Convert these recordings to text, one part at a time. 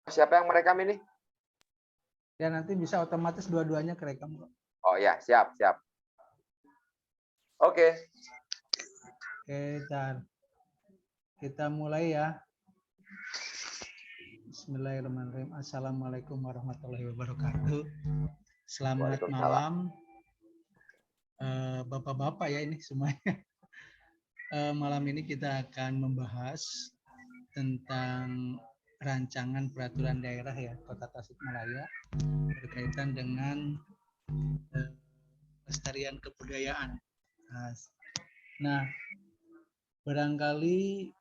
Siapa yang merekam ini? Ya nanti bisa otomatis dua-duanya kerekam. Oh ya, siap. Oke. Oke, kita mulai ya. Bismillahirrahmanirrahim. Assalamualaikum warahmatullahi wabarakatuh. Selamat malam, bapak-bapak ya ini semuanya. Malam ini kita akan membahas tentang rancangan peraturan daerah ya Kota Tasikmalaya berkaitan dengan pelestarian kebudayaan. Nah, barangkali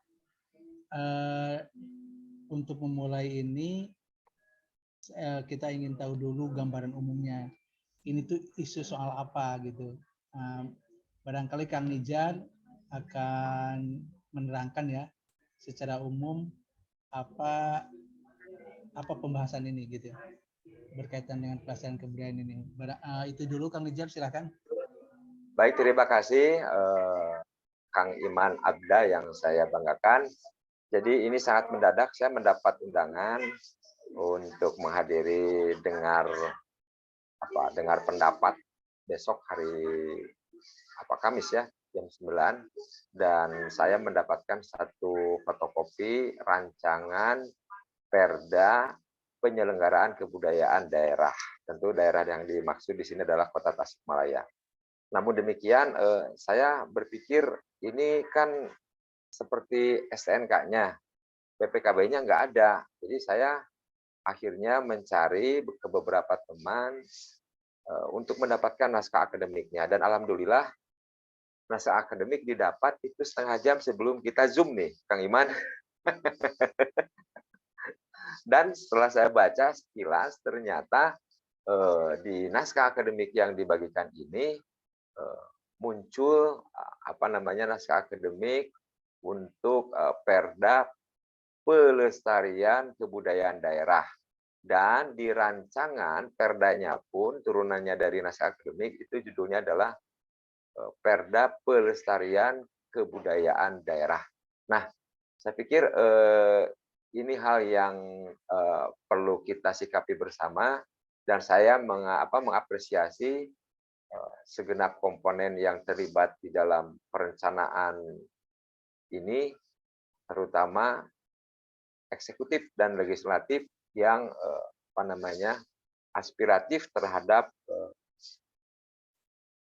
untuk memulai ini kita ingin tahu dulu gambaran umumnya. Ini tuh isu soal apa gitu. Barangkali Kang Nizar akan menerangkan ya secara umum apa pembahasan ini gitu ya, berkaitan dengan pelestarian kebudayaan ini. Itu dulu Kang Nizar, silakan. Baik, terima kasih Kang Iman Abda yang saya banggakan. Jadi ini sangat mendadak, saya mendapat undangan untuk menghadiri dengar pendapat besok hari Kamis ya, jam 9, dan saya mendapatkan satu fotokopi rancangan Perda penyelenggaraan kebudayaan daerah. Tentu daerah yang dimaksud di sini adalah Kota Tasikmalaya. Namun demikian, saya berpikir ini kan seperti STNK-nya, PPKB-nya nggak ada. Jadi saya akhirnya mencari ke beberapa teman untuk mendapatkan naskah akademiknya. Dan alhamdulillah naskah akademik didapat itu setengah jam sebelum kita Zoom nih, Kang Iman. Dan setelah saya baca sekilas, ternyata di naskah akademik yang dibagikan ini muncul naskah akademik untuk Perda pelestarian kebudayaan daerah, dan di rancangan perdanya pun turunannya dari naskah akademik itu judulnya adalah Perda pelestarian kebudayaan daerah. Nah, saya pikir ini hal yang perlu kita sikapi bersama, dan saya mengapresiasi segenap komponen yang terlibat di dalam perencanaan ini, terutama eksekutif dan legislatif yang aspiratif terhadap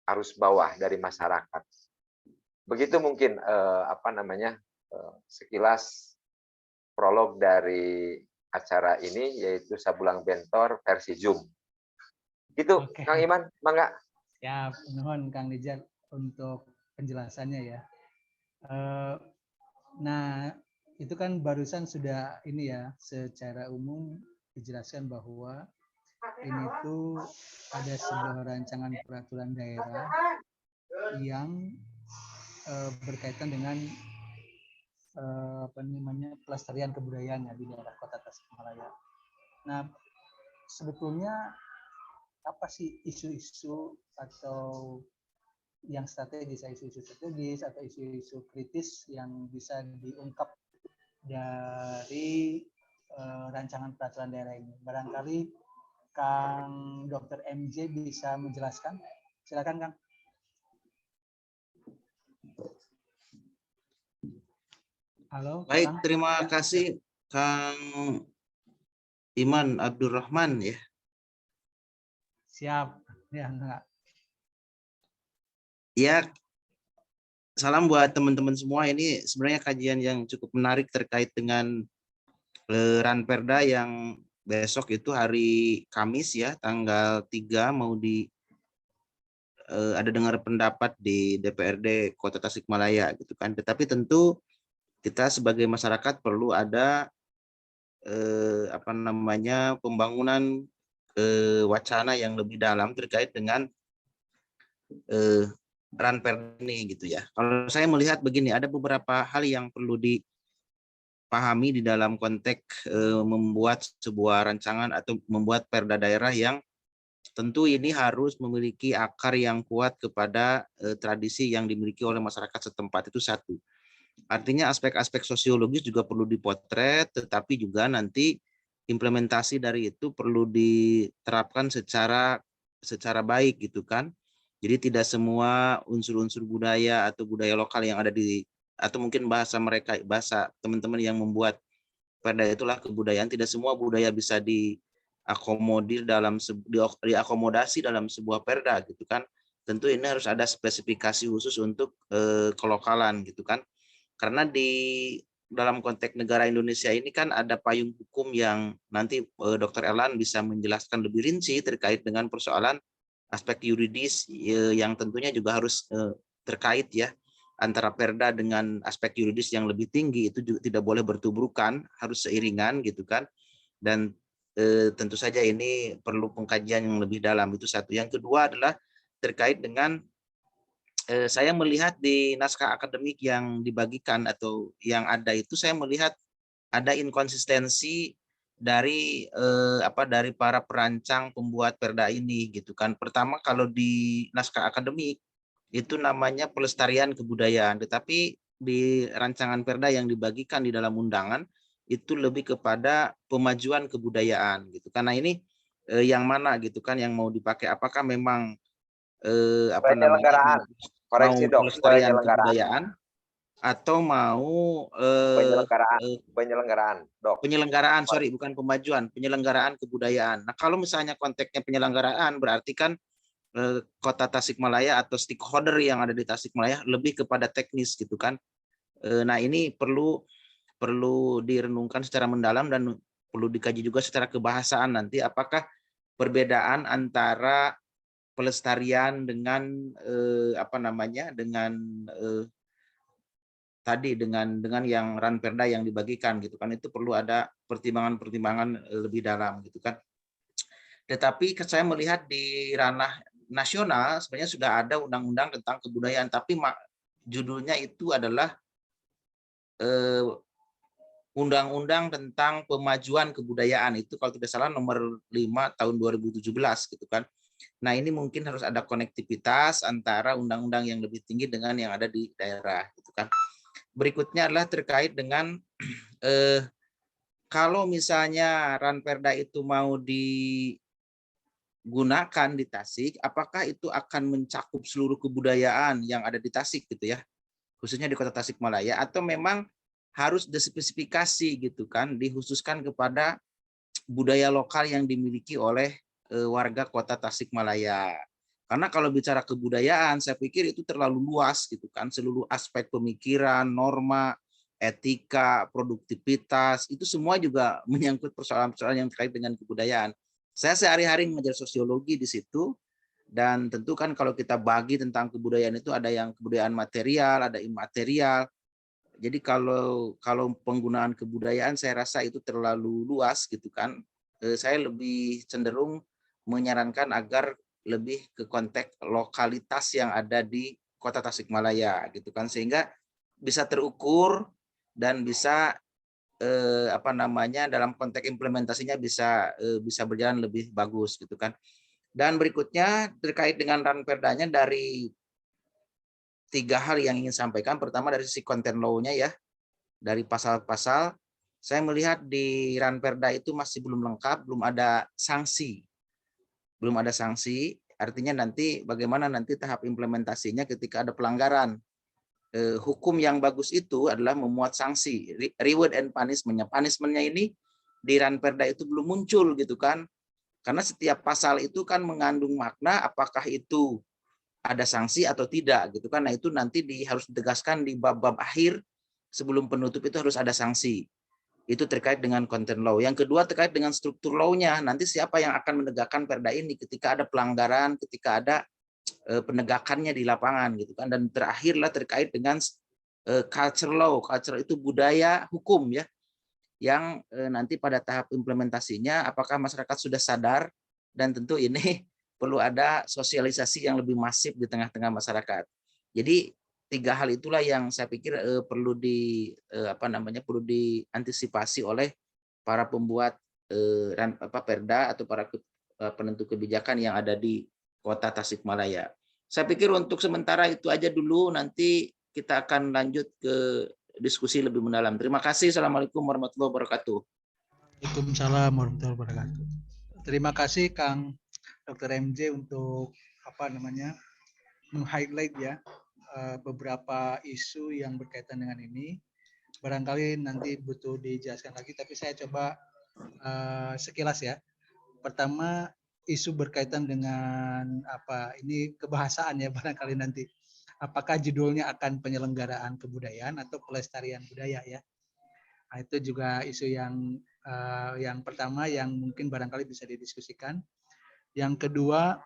arus bawah dari masyarakat. Begitu mungkin sekilas prolog dari acara ini, yaitu Sabulang Bentor versi Zoom. Gitu. Oke. Kang Iman, mangga. Ya, mohon Kang Nizar untuk penjelasannya ya. Nah, itu kan barusan sudah ini ya, secara umum dijelaskan bahwa ini tuh ada sebuah rancangan peraturan daerah yang berkaitan dengan pelestarian kebudayaan ya di daerah Kota Tasikmalaya. Nah, sebetulnya apa sih isu-isu atau yang strategis, isu-isu strategis atau isu-isu kritis yang bisa diungkap dari rancangan peraturan daerah ini? Barangkali Kang Dr. MJ bisa menjelaskan. Silakan Kang. Halo. Baik, Kang. terima kasih Kang Iman Abdurrahman ya. Siap. Ya, enggak. Ya, salam buat teman-teman semua. Ini sebenarnya kajian yang cukup menarik terkait dengan Ranperda yang besok itu hari Kamis ya, tanggal 3 mau ada dengar pendapat di DPRD Kota Tasikmalaya gitu kan. Tetapi tentu kita sebagai masyarakat perlu ada pembangunan wacana yang lebih dalam terkait dengan Ranperda ini gitu ya. Kalau saya melihat begini, ada beberapa hal yang perlu dipahami di dalam konteks membuat sebuah rancangan atau membuat perda daerah yang tentu ini harus memiliki akar yang kuat kepada tradisi yang dimiliki oleh masyarakat setempat, itu satu. Artinya aspek-aspek sosiologis juga perlu dipotret, tetapi juga nanti implementasi dari itu perlu diterapkan secara baik gitu kan. Jadi tidak semua unsur-unsur budaya atau budaya lokal yang ada di, atau mungkin bahasa mereka, bahasa teman-teman yang membuat perda itulah kebudayaan, tidak semua budaya bisa diakomodir dalam diakomodasi dalam sebuah perda gitu kan. Tentu ini harus ada spesifikasi khusus untuk kelokalan gitu kan. Karena di dalam konteks negara Indonesia ini kan ada payung hukum yang nanti Dr. Erlan bisa menjelaskan lebih rinci terkait dengan persoalan aspek yuridis yang tentunya juga harus terkait ya, antara perda dengan aspek yuridis yang lebih tinggi, itu juga tidak boleh bertubrukan, harus seiringan gitu kan. Dan tentu saja ini perlu pengkajian yang lebih dalam, itu satu. Yang kedua adalah terkait dengan saya melihat di naskah akademik yang dibagikan atau yang ada itu, saya melihat ada inkonsistensi dari dari para perancang pembuat perda ini gitu kan. Pertama, kalau di naskah akademik itu namanya pelestarian kebudayaan, tetapi di rancangan perda yang dibagikan di dalam undangan itu lebih kepada pemajuan kebudayaan gitu. Karena ini yang mana gitu kan yang mau dipakai, apakah memang Penyelenggaraan. mau Koreksi dok, pelestarian penyelenggaraan. kebudayaan atau mau Penyelenggaraan, dok. penyelenggaraan, sorry, bukan pemajuan, penyelenggaraan kebudayaan. Nah, kalau misalnya konteksnya penyelenggaraan, berarti kan Kota Tasikmalaya atau stakeholder yang ada di Tasikmalaya lebih kepada teknis gitu kan. Nah, ini perlu direnungkan secara mendalam dan perlu dikaji juga secara kebahasaan nanti, apakah perbedaan antara pelestarian dengan dengan yang ranperda yang dibagikan gitu kan, itu perlu ada pertimbangan-pertimbangan lebih dalam gitu kan. Tetapi saya melihat di ranah nasional sebenarnya sudah ada undang-undang tentang kebudayaan, tapi judulnya itu adalah Undang-Undang tentang Pemajuan Kebudayaan, itu kalau tidak salah nomor 5 tahun 2017 gitu kan. Nah, ini mungkin harus ada konektivitas antara undang-undang yang lebih tinggi dengan yang ada di daerah gitu kan. Berikutnya adalah terkait dengan kalau misalnya ranperda itu mau digunakan di Tasik, apakah itu akan mencakup seluruh kebudayaan yang ada di Tasik gitu ya, khususnya di Kota Tasikmalaya, atau memang harus dispesifikasi gitu kan, dikhususkan kepada budaya lokal yang dimiliki oleh warga Kota Tasikmalaya. Karena kalau bicara kebudayaan, saya pikir itu terlalu luas gitu kan, seluruh aspek pemikiran, norma, etika, produktivitas, itu semua juga menyangkut persoalan-persoalan yang terkait dengan kebudayaan. Saya sehari-hari mengajar sosiologi di situ, dan tentu kan kalau kita bagi tentang kebudayaan itu ada yang kebudayaan material, ada imaterial. Jadi kalau penggunaan kebudayaan saya rasa itu terlalu luas gitu kan. Saya lebih cenderung menyarankan agar lebih ke konteks lokalitas yang ada di Kota Tasikmalaya gitu kan, sehingga bisa terukur dan bisa dalam konteks implementasinya bisa berjalan lebih bagus gitu kan. Dan berikutnya terkait dengan ranperdanya, dari 3 hal yang ingin sampaikan. Pertama dari sisi konten law-nya ya, dari pasal-pasal, saya melihat di ranperda itu masih belum lengkap, belum ada sanksi. Belum ada sanksi, artinya nanti bagaimana nanti tahap implementasinya ketika ada pelanggaran. Hukum yang bagus itu adalah memuat sanksi, reward and punishment-nya. Punishment-nya ini di ranperda itu belum muncul gitu kan. Karena setiap pasal itu kan mengandung makna apakah itu ada sanksi atau tidak gitu kan. Nah, itu nanti harus ditegaskan di bab-bab akhir sebelum penutup itu harus ada sanksi. Itu terkait dengan content law. Yang kedua terkait dengan struktur law-nya. Nanti siapa yang akan menegakkan perda ini ketika ada pelanggaran, ketika ada penegakannya di lapangan gitu kan. Dan terakhirlah terkait dengan culture law. Culture itu budaya hukum ya. Yang nanti pada tahap implementasinya apakah masyarakat sudah sadar, dan tentu ini perlu ada sosialisasi yang lebih masif di tengah-tengah masyarakat. Jadi 3 hal itulah yang saya pikir perlu perlu diantisipasi oleh para pembuat perda atau para penentu kebijakan yang ada di Kota Tasikmalaya. Saya pikir untuk sementara itu aja dulu, nanti kita akan lanjut ke diskusi lebih mendalam. Terima kasih. Assalamualaikum warahmatullahi wabarakatuh. Waalaikumsalam warahmatullahi wabarakatuh. Terima kasih Kang Dr. MJ untuk apa namanya meng-highlight ya beberapa isu yang berkaitan dengan ini. Barangkali nanti butuh dijelaskan lagi, tapi saya coba sekilas ya. Pertama, isu berkaitan dengan apa ini kebahasaan ya barangkali nanti. Apakah judulnya akan penyelenggaraan kebudayaan atau pelestarian budaya ya? Nah, itu juga isu yang pertama yang mungkin barangkali bisa didiskusikan. Yang kedua,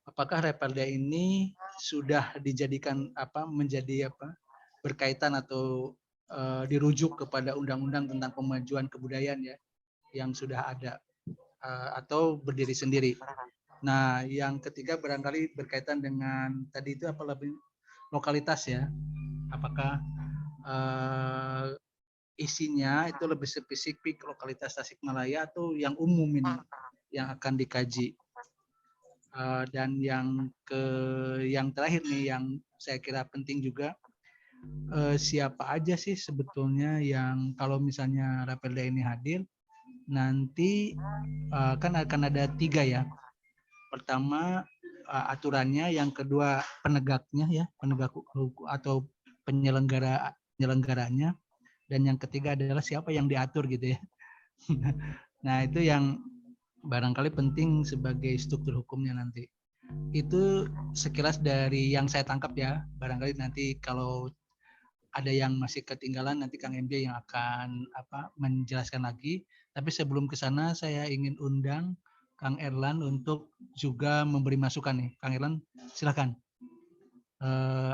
apakah Reperda ini sudah dijadikan apa menjadi apa berkaitan atau dirujuk kepada undang-undang tentang kemajuan kebudayaan ya yang sudah ada atau berdiri sendiri. Nah, yang ketiga barangkali berkaitan dengan tadi itu apa lebih lokalitas ya. Apakah isinya itu lebih spesifik lokalitas Tasikmalaya atau yang umum ini yang akan dikaji. Dan yang terakhir nih yang saya kira penting juga siapa aja sih sebetulnya yang kalau misalnya Raperda ini hadir nanti kan akan ada 3 ya. Pertama aturannya, yang kedua penegaknya ya, penegak hukum atau penyelenggaranya, dan yang ketiga adalah siapa yang diatur gitu ya. Nah, itu yang barangkali penting sebagai struktur hukumnya nanti. Itu sekilas dari yang saya tangkap ya. Barangkali nanti kalau ada yang masih ketinggalan nanti Kang MJ yang akan menjelaskan lagi. Tapi sebelum ke sana saya ingin undang Kang Erlan untuk juga memberi masukan nih. Kang Erlan, silakan.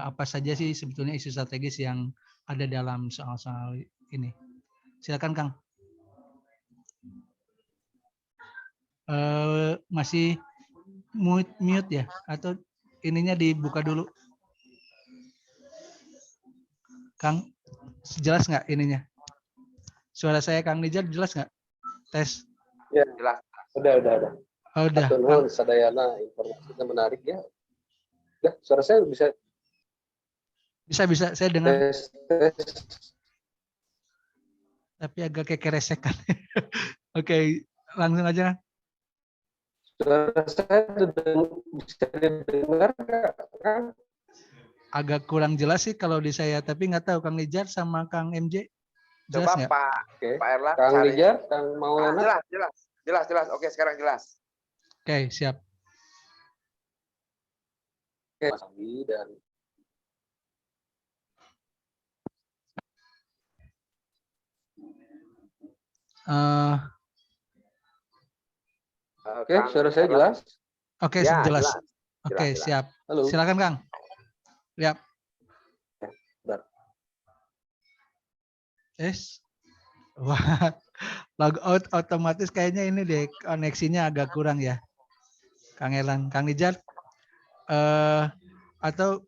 Apa saja sih sebetulnya isu strategis yang ada dalam soal-soal ini? Silakan Kang. Masih mute ya atau ininya dibuka dulu, Kang? Jelas nggak ininya? Suara saya Kang Nijar jelas nggak? Tes. Ya, jelas. Udah. Oh, udah. Atur sadayana informasinya menarik ya. Ya, suara saya bisa Saya dengar. tes. Tapi agak kekeresekan. Oke, langsung aja. Suara saya bisa didengar kan? Agak kurang jelas sih kalau di saya, tapi nggak tahu Kang Nijar sama Kang MJ jelas Coba nggak? Pak Erlan Kang cari. Nijar, Kang Maulana. Jelas. Oke, sekarang jelas. Oke, siap. Oke, dan Oke, suara saya jelas? Oke, ya, jelas. jelas. Oke, jelas. siap. Halo. Silakan Kang. Siap. Wah, log out otomatis kayaknya ini deh koneksinya agak kurang ya, Kang Erlan. Kang Nijar, atau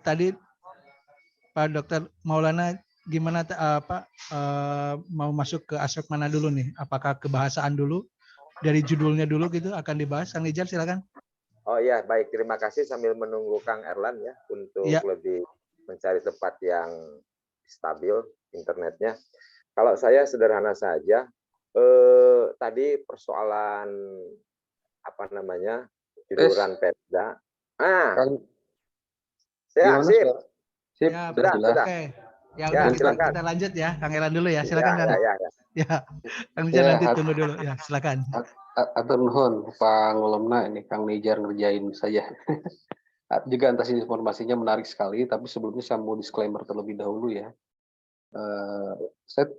tadi Pak Dokter Maulana gimana mau masuk ke aspek mana dulu nih? Apakah kebahasaan dulu dari judulnya dulu gitu akan dibahas? Kang Nijar silakan. Oh iya, baik. Terima kasih sambil menunggu Kang Erlan ya untuk lebih mencari tempat yang stabil internetnya. Kalau saya sederhana saja, tadi persoalan apa namanya judul Ranperda. Sip. Ya, sudah. Oke. Ya udah kita lanjut ya, Kang Erlan dulu ya. Silakan Kang. Ya. Kang Nijar nanti tunggu dulu ya, silakan. Atur nuhun Pak Ngolomna, ini Kang Nijar ngerjain saya. Juga atas informasinya menarik sekali, tapi sebelumnya saya mau disclaimer terlebih dahulu ya. Saya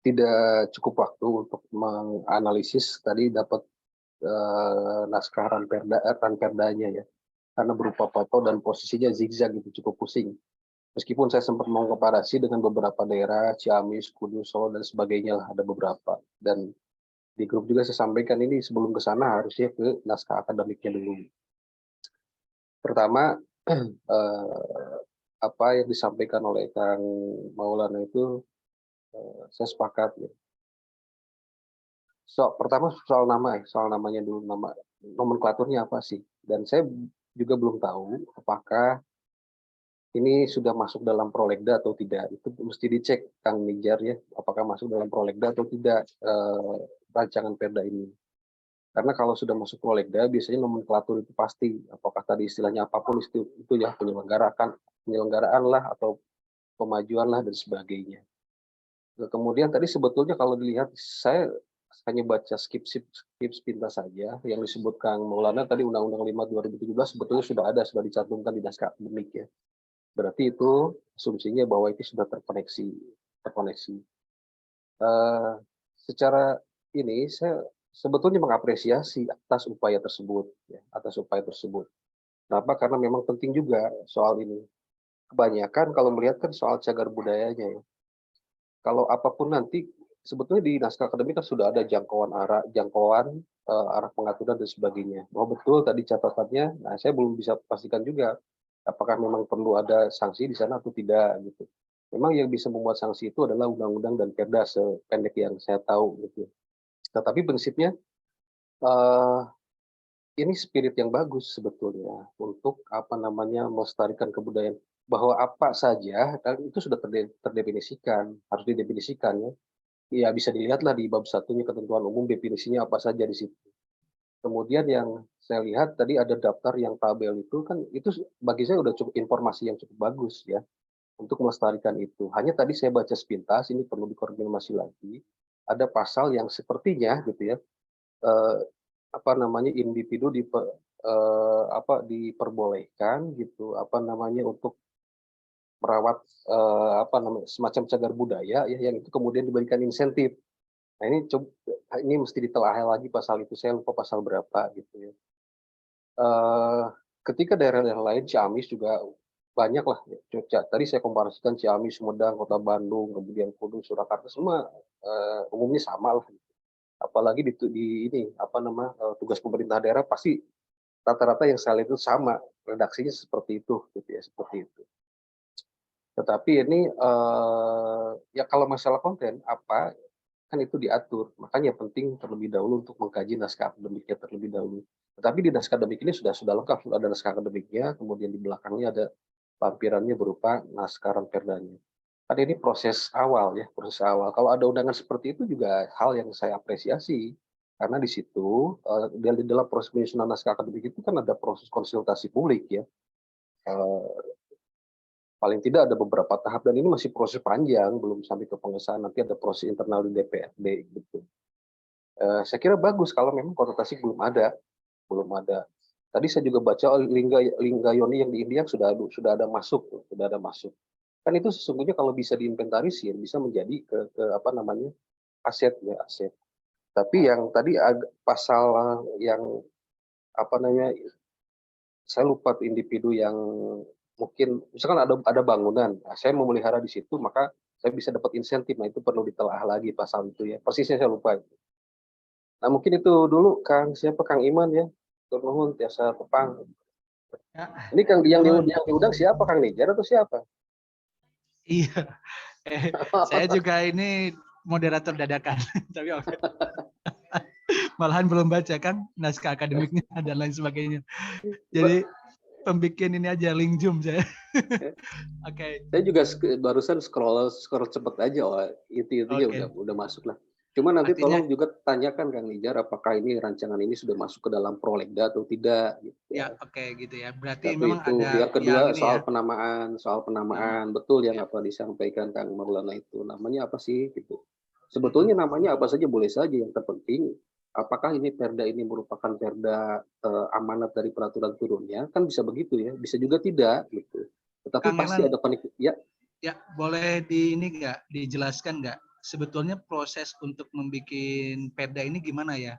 tidak cukup waktu untuk menganalisis tadi dapat naskah ranperdanya ya, karena berupa foto dan posisinya zigzag gitu, cukup pusing. Meskipun saya sempat mengkomparasi dengan beberapa daerah, Ciamis, Kudus, Solo dan sebagainya lah, ada beberapa. Dan di grup juga saya sampaikan ini sebelum ke sana harusnya ke naskah akademiknya dulu. Pertama, apa yang disampaikan oleh Kang Maulana itu saya sepakat ya. Pertama soal namanya dulu, nama nomenklaturnya apa sih? Dan saya juga belum tahu apakah ini sudah masuk dalam prolegda atau tidak. Itu mesti dicek Kang Nijar ya, apakah masuk dalam prolegda atau tidak rancangan perda ini. Karena kalau sudah masuk prolegda, biasanya nomenklatur itu pasti, apakah tadi istilahnya apapun itu ya, penyelenggaraan lah atau pemajuan lah dan sebagainya. Nah, kemudian tadi sebetulnya kalau dilihat, saya hanya baca skip sepintas saja yang disebut Kang Maulana tadi Undang-Undang 5 2017 sebetulnya sudah ada, sudah dicantumkan di naskah akademik ya. Berarti itu asumsinya bahwa itu sudah terkoneksi. Secara ini saya sebetulnya mengapresiasi atas upaya tersebut, ya, atas upaya tersebut. Kenapa? Karena memang penting juga soal ini. Kebanyakan kalau melihat kan soal cagar budayanya ya. Kalau apapun nanti sebetulnya di naskah akademik kan sudah ada jangkauan arah pengaturan dan sebagainya. Bahwa betul tadi catatannya, nah saya belum bisa pastikan juga apakah memang perlu ada sanksi di sana atau tidak gitu. Memang yang bisa membuat sanksi itu adalah undang-undang dan perda sependek yang saya tahu gitu. Tetapi prinsipnya ini spirit yang bagus sebetulnya untuk melestarikan kebudayaan, bahwa apa saja kan itu sudah terdefinisikan, harus didefinisikan ya. Ya bisa dilihatlah di bab 1-nya ketentuan umum definisinya apa saja di situ. Kemudian yang saya lihat tadi ada daftar yang tabel itu kan itu bagi saya udah cukup informasi yang cukup bagus ya untuk melestarikan itu. Hanya tadi saya baca sepintas, ini perlu dikonfirmasi lagi. Ada pasal yang sepertinya gitu ya, individu diperbolehkan gitu untuk merawat semacam cagar budaya ya yang itu kemudian diberikan insentif. Nah ini mesti ditelaah lagi pasal itu, saya lupa pasal berapa gitu ya. Ketika daerah-daerah lain, Ciamis juga banyak lah. Tadi saya komparasikan Ciamis, Sumedang, Kota Bandung, kemudian Kudus, Surakarta, semua umumnya sama lah. Apalagi tugas pemerintah daerah pasti rata-rata yang saya lihat itu sama, redaksinya seperti itu, gitu ya, seperti itu. Tetapi ini ya kalau masalah konten kan itu diatur, makanya penting terlebih dahulu untuk mengkaji naskah akademiknya terlebih dahulu. Tetapi di naskah akademik ini sudah lengkap, sudah ada naskah akademiknya, kemudian di belakangnya ada lampirannya berupa naskah perdanya. Kan ini proses awal ya, proses awal. Kalau ada undangan seperti itu juga hal yang saya apresiasi, karena di situ di dalam proses penyusunan naskah akademik itu kan ada proses konsultasi publik ya. Paling tidak ada beberapa tahap dan ini masih proses panjang, belum sampai ke pengesahan, nanti ada proses internal di DPRD gitu. Saya kira bagus kalau memang konsultasi belum ada. Tadi saya juga baca Lingayoni yang di India sudah ada masuk. Kan itu sesungguhnya kalau bisa diinventarisir bisa menjadi aset ya, aset. Tapi yang tadi pasal yang saya lupa individu yang mungkin misalkan ada bangunan, nah, saya memelihara di situ maka saya bisa dapat insentif. Nah itu perlu ditelaah lagi pasal itu ya. Persisnya saya lupa itu. Nah mungkin itu dulu Kang Iman ya. Turnuhun tiasa tepang. Ya, ini Kang yang diundang siapa, Kang Nijar atau siapa? iya. Saya juga ini moderator dadakan. Tapi malahan belum baca kan naskah akademiknya dan lain sebagainya. Jadi pembikin ini aja link Zoom saya. Oke. Saya juga barusan scroll cepet aja, intinya udah masuk lah. Cuma nanti tolong juga tanyakan Kang Nijar apakah ini rancangan ini sudah masuk ke dalam prolegda atau tidak. Gitu. Ya, oke gitu ya. Berarti tapi memang itu, ada yang kedua yang soal penamaan, betul yang apa disampaikan Kang Maulana itu. Namanya apa sih gitu. Sebetulnya namanya apa saja boleh saja, yang terpenting apakah ini perda ini merupakan perda amanat dari peraturan turunnya, kan bisa begitu ya, bisa juga tidak gitu. Tetapi Kang pasti ada ya. Ya, boleh dijelaskan nggak sebetulnya proses untuk membuat perda ini gimana ya?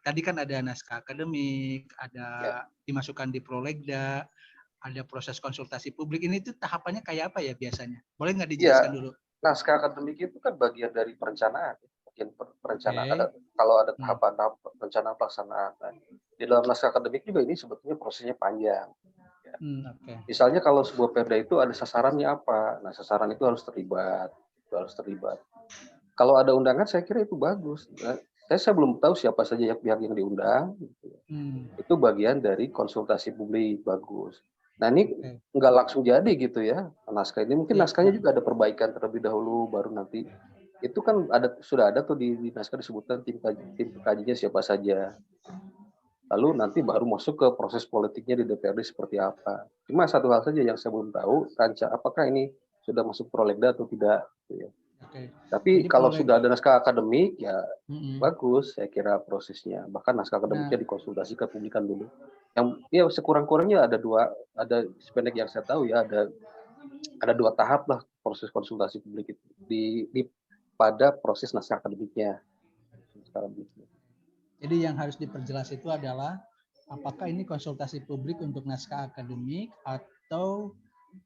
Tadi kan ada naskah akademik, ada dimasukkan di prolegda, ada proses konsultasi publik. Ini tuh tahapannya kayak apa ya biasanya? Boleh nggak dijelaskan dulu? Naskah akademik itu kan bagian dari perencanaan. Kalau ada tahapan perencanaan pelaksanaan. Di dalam naskah akademik juga ini sebetulnya prosesnya panjang. Misalnya kalau sebuah perda itu ada sasarannya apa, nah sasaran itu harus terlibat. Kalau ada undangan saya kira itu bagus. Saya belum tahu siapa saja pihak yang diundang. Itu bagian dari konsultasi publik, bagus. Nah ini Oke. nggak langsung jadi gitu ya naskah ini. Mungkin Ya. naskahnya juga ada perbaikan terlebih dahulu, baru nanti itu kan sudah ada tuh di naskah disebutkan tim pekajinya siapa saja. Lalu nanti baru masuk ke proses politiknya di DPRD seperti apa. Cuma satu hal saja yang saya belum tahu, apakah ini sudah masuk prolegda atau tidak. Gitu ya. Oke. Tapi Jadi kalau sudah ada naskah akademik ya Mm-mm. bagus, saya kira prosesnya. Bahkan naskah Nah, akademiknya dikonsultasikan publikan dulu. Yang ya sekurang-kurangnya ada sependek yang saya tahu ya ada 2 tahap lah proses konsultasi publik itu pada proses naskah akademiknya. jadi yang harus diperjelas itu adalah apakah ini konsultasi publik untuk naskah akademik atau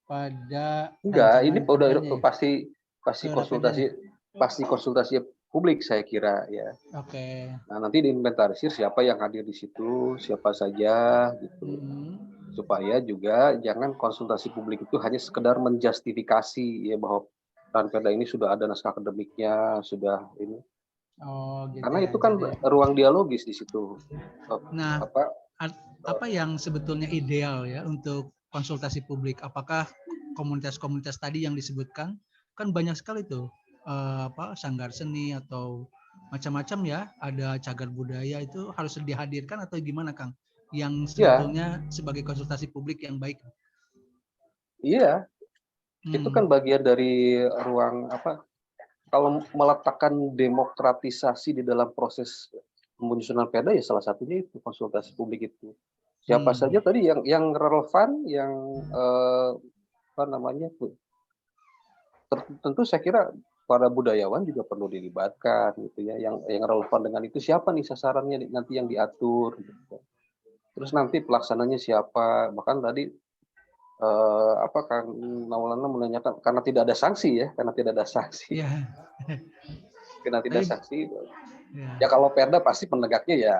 pada Enggak, ini rancangan udah perdanya ya? pasti Ke raperdanya. konsultasi publik saya kira ya. Oke. Nah, nanti diinventarisir siapa yang hadir di situ, siapa saja gitu. Supaya juga jangan konsultasi publik itu hanya sekedar menjustifikasi ya bahwa Ranperda ini sudah ada naskah akademiknya, sudah ini. Oh, gitu Karena ya. itu kan Jadi, ruang dialogis di situ. nah, Apa apa yang sebetulnya ideal ya untuk konsultasi publik? Apakah komunitas-komunitas tadi yang disebutkan kan banyak sekali tuh sanggar seni atau macam-macam ya, ada cagar budaya itu harus dihadirkan atau gimana Kang? Yang ya, sebetulnya sebagai konsultasi publik yang baik. iya, itu kan bagian dari ruang kalau meletakkan demokratisasi di dalam proses penyusunan perda ya salah satunya itu konsultasi publik itu. Siapa saja tadi yang relevan, yang tentu saya kira para budayawan juga perlu dilibatkan gitu ya. Yang relevan dengan itu siapa nih sasarannya nanti yang diatur gitu. Terus nanti pelaksananya siapa? Bahkan tadi Kang Maulana menanyakan karena tidak ada sanksi ya, karena tidak ada sanksi. Iya. Karena tidak sanksi. Ya. Ya kalau perda pasti penegaknya ya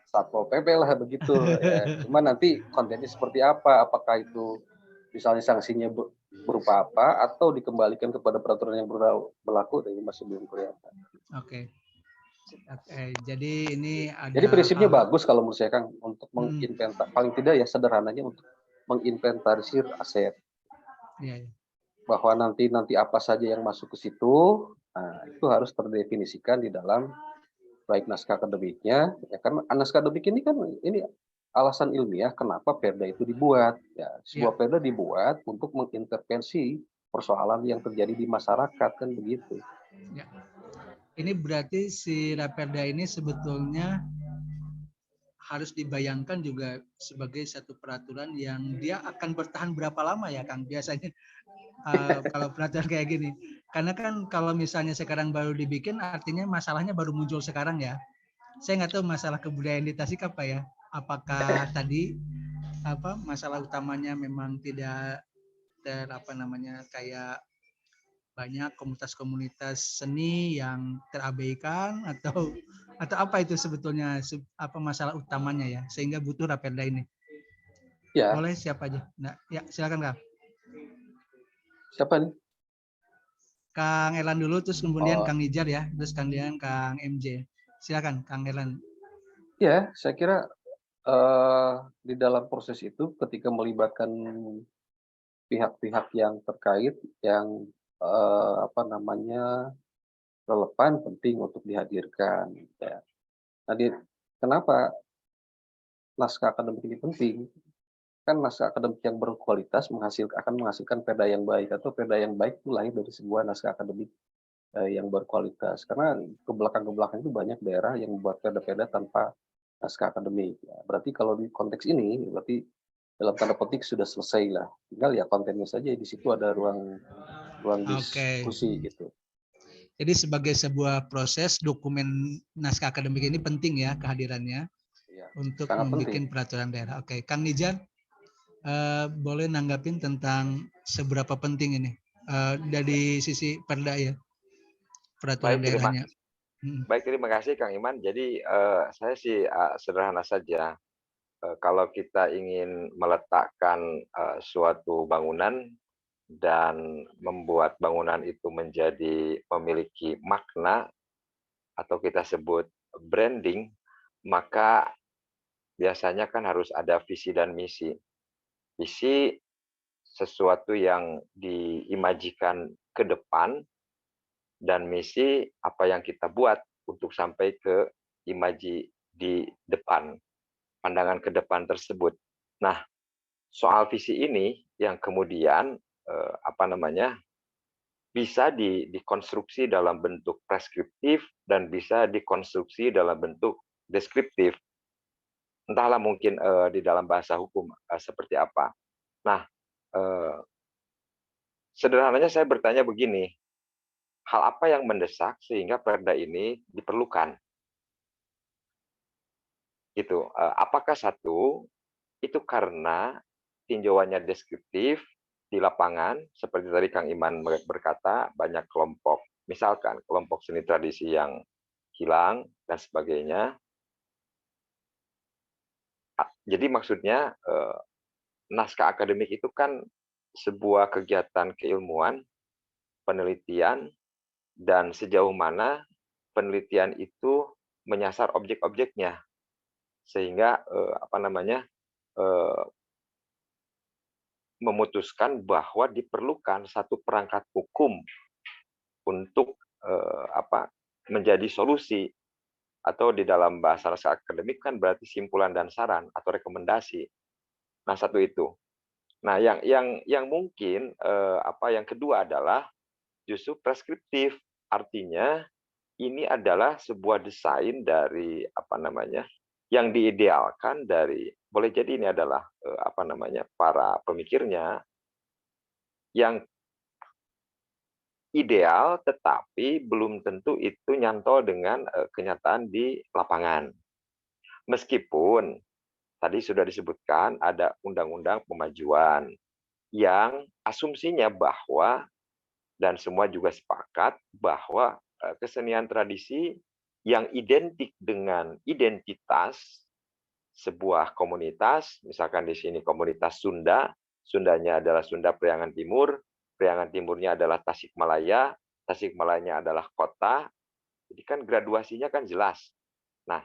Satpol PP lah begitu ya. Cuma nanti kontennya seperti apa? Apakah itu misalnya sanksinya berupa apa atau dikembalikan kepada peraturan yang berlaku dan masih belum kelihatan. Oke. Jadi ini ada Jadi prinsipnya bagus kalau menurut saya Kang untuk paling tidak ya sederhananya untuk menginventarisir aset. Iya. Bahwa nanti apa saja yang masuk ke situ, nah, itu harus terdefinisikan di dalam baik naskah akademiknya, ya kan naskah akademik ini kan ini alasan ilmiah kenapa perda itu dibuat. Ya, sebuah perda dibuat untuk mengintervensi persoalan yang terjadi di masyarakat kan begitu. Ya. Ini berarti si Raperda ini sebetulnya harus dibayangkan juga sebagai satu peraturan yang dia akan bertahan berapa lama ya Kang biasanya kalau peraturan kayak gini. Karena kan kalau misalnya sekarang baru dibikin artinya masalahnya baru muncul sekarang ya. Saya nggak tahu masalah kebudayaan di Tasik apa ya. Apakah tadi masalah utamanya memang tidak kayak banyak komunitas-komunitas seni yang terabaikan atau apa itu sebetulnya masalah utamanya ya sehingga butuh Raperda ini. Ya. Boleh siapa aja? Nah, ya silakan Kang. Siapa nih? Kang Elan dulu terus kemudian Kang Nijar ya, terus kemudian Kang MJ. Silakan Kang Elan. Ya, saya kira di dalam proses itu ketika melibatkan pihak-pihak yang terkait yang relevan penting untuk dihadirkan. Ya. Nah, kenapa naskah akademik ini penting? Kan naskah akademik yang berkualitas akan menghasilkan perda yang baik atau perda yang baik itu lahir dari sebuah naskah akademik yang berkualitas. Karena ke belakang itu banyak daerah yang membuat perda-perda tanpa naskah akademik. Ya, berarti kalau di konteks ini berarti dalam tanda petik sudah selesai lah. Tinggal ya kontennya saja di situ ada ruang diskusi gitu. Jadi sebagai sebuah proses dokumen naskah akademik ini penting ya kehadirannya ya, untuk membuat peraturan daerah. Oke, Kang Nijar boleh nanggapin tentang seberapa penting ini dari sisi perda ya peraturan daerahnya. Baik, terima kasih Kang Iman. Jadi saya sih sederhana saja. Kalau kita ingin meletakkan suatu bangunan dan membuat bangunan itu menjadi memiliki makna atau kita sebut branding, maka biasanya kan harus ada visi dan misi. Visi sesuatu yang diimajikan ke depan, dan misi apa yang kita buat untuk sampai ke imaji di depan, pandangan ke depan tersebut. Nah, soal visi ini yang kemudian bisa dikonstruksi dalam bentuk preskriptif dan bisa dikonstruksi dalam bentuk deskriptif. Entahlah mungkin di dalam bahasa hukum seperti apa. Nah, sederhananya saya bertanya begini, hal apa yang mendesak sehingga perda ini diperlukan? Gitu. Apakah satu, itu karena tinjauannya deskriptif di lapangan, seperti tadi Kang Iman berkata, banyak kelompok, misalkan kelompok seni tradisi yang hilang dan sebagainya. Jadi maksudnya naskah akademik itu kan sebuah kegiatan keilmuan, penelitian, dan sejauh mana penelitian itu menyasar objek-objeknya, sehingga memutuskan bahwa diperlukan satu perangkat hukum untuk menjadi solusi, atau di dalam bahasa naskah akademik kan berarti simpulan dan saran atau rekomendasi. Nah, satu itu. Nah, yang mungkin yang kedua adalah justru preskriptif. Artinya ini adalah sebuah desain dari yang diidealkan dari, boleh jadi ini adalah para pemikirnya yang ideal, tetapi belum tentu itu nyantol dengan kenyataan di lapangan. Meskipun tadi sudah disebutkan ada undang-undang pemajuan yang asumsinya bahwa, dan semua juga sepakat bahwa kesenian tradisi yang identik dengan identitas sebuah komunitas, misalkan di sini komunitas Sunda, Sundanya adalah Sunda Priangan Timur, Priangan Timurnya adalah Tasikmalaya, Tasikmalayanya adalah kota, jadi kan graduasinya kan jelas. Nah,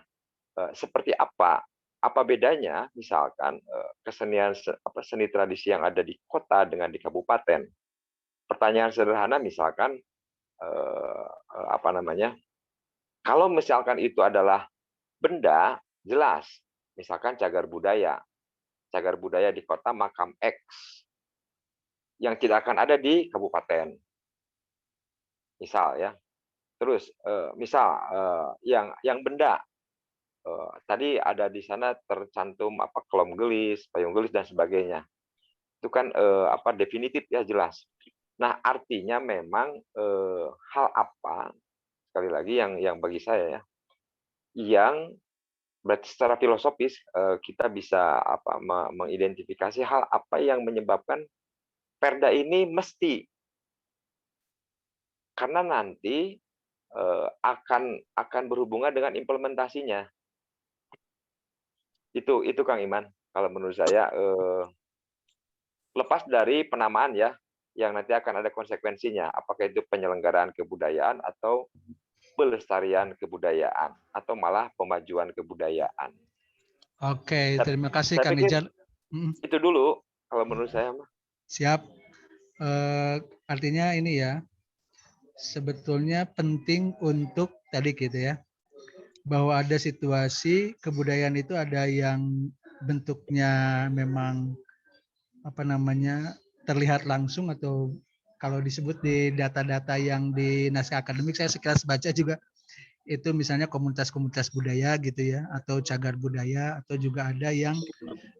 seperti apa? Apa bedanya misalkan kesenian seni tradisi yang ada di kota dengan di kabupaten? Pertanyaan sederhana misalkan kalau misalkan itu adalah benda, jelas. Misalkan cagar budaya. Cagar budaya di kota makam X yang tidak akan ada di kabupaten. Misal ya. Terus misal yang benda, tadi ada di sana tercantum kelom gelis, payung gelis dan sebagainya. Itu kan definitif ya, jelas. Nah, artinya memang hal apa, sekali lagi yang bagi saya ya, yang berarti secara filosofis kita bisa mengidentifikasi hal apa yang menyebabkan perda ini mesti, karena nanti akan berhubungan dengan implementasinya. Itu Kang Iman, kalau menurut saya lepas dari penamaan ya, yang nanti akan ada konsekuensinya, apakah itu penyelenggaraan kebudayaan atau pelestarian kebudayaan atau malah pemajuan kebudayaan. Oke, terima kasih Saya Kang pikir Nijar. itu dulu kalau menurut saya. Siap. Artinya ini ya, sebetulnya penting untuk tadi gitu ya, bahwa ada situasi kebudayaan itu ada yang bentuknya memang terlihat langsung, atau kalau disebut di data-data yang di naskah akademik saya sekilas baca juga itu misalnya komunitas-komunitas budaya gitu ya, atau cagar budaya, atau juga ada yang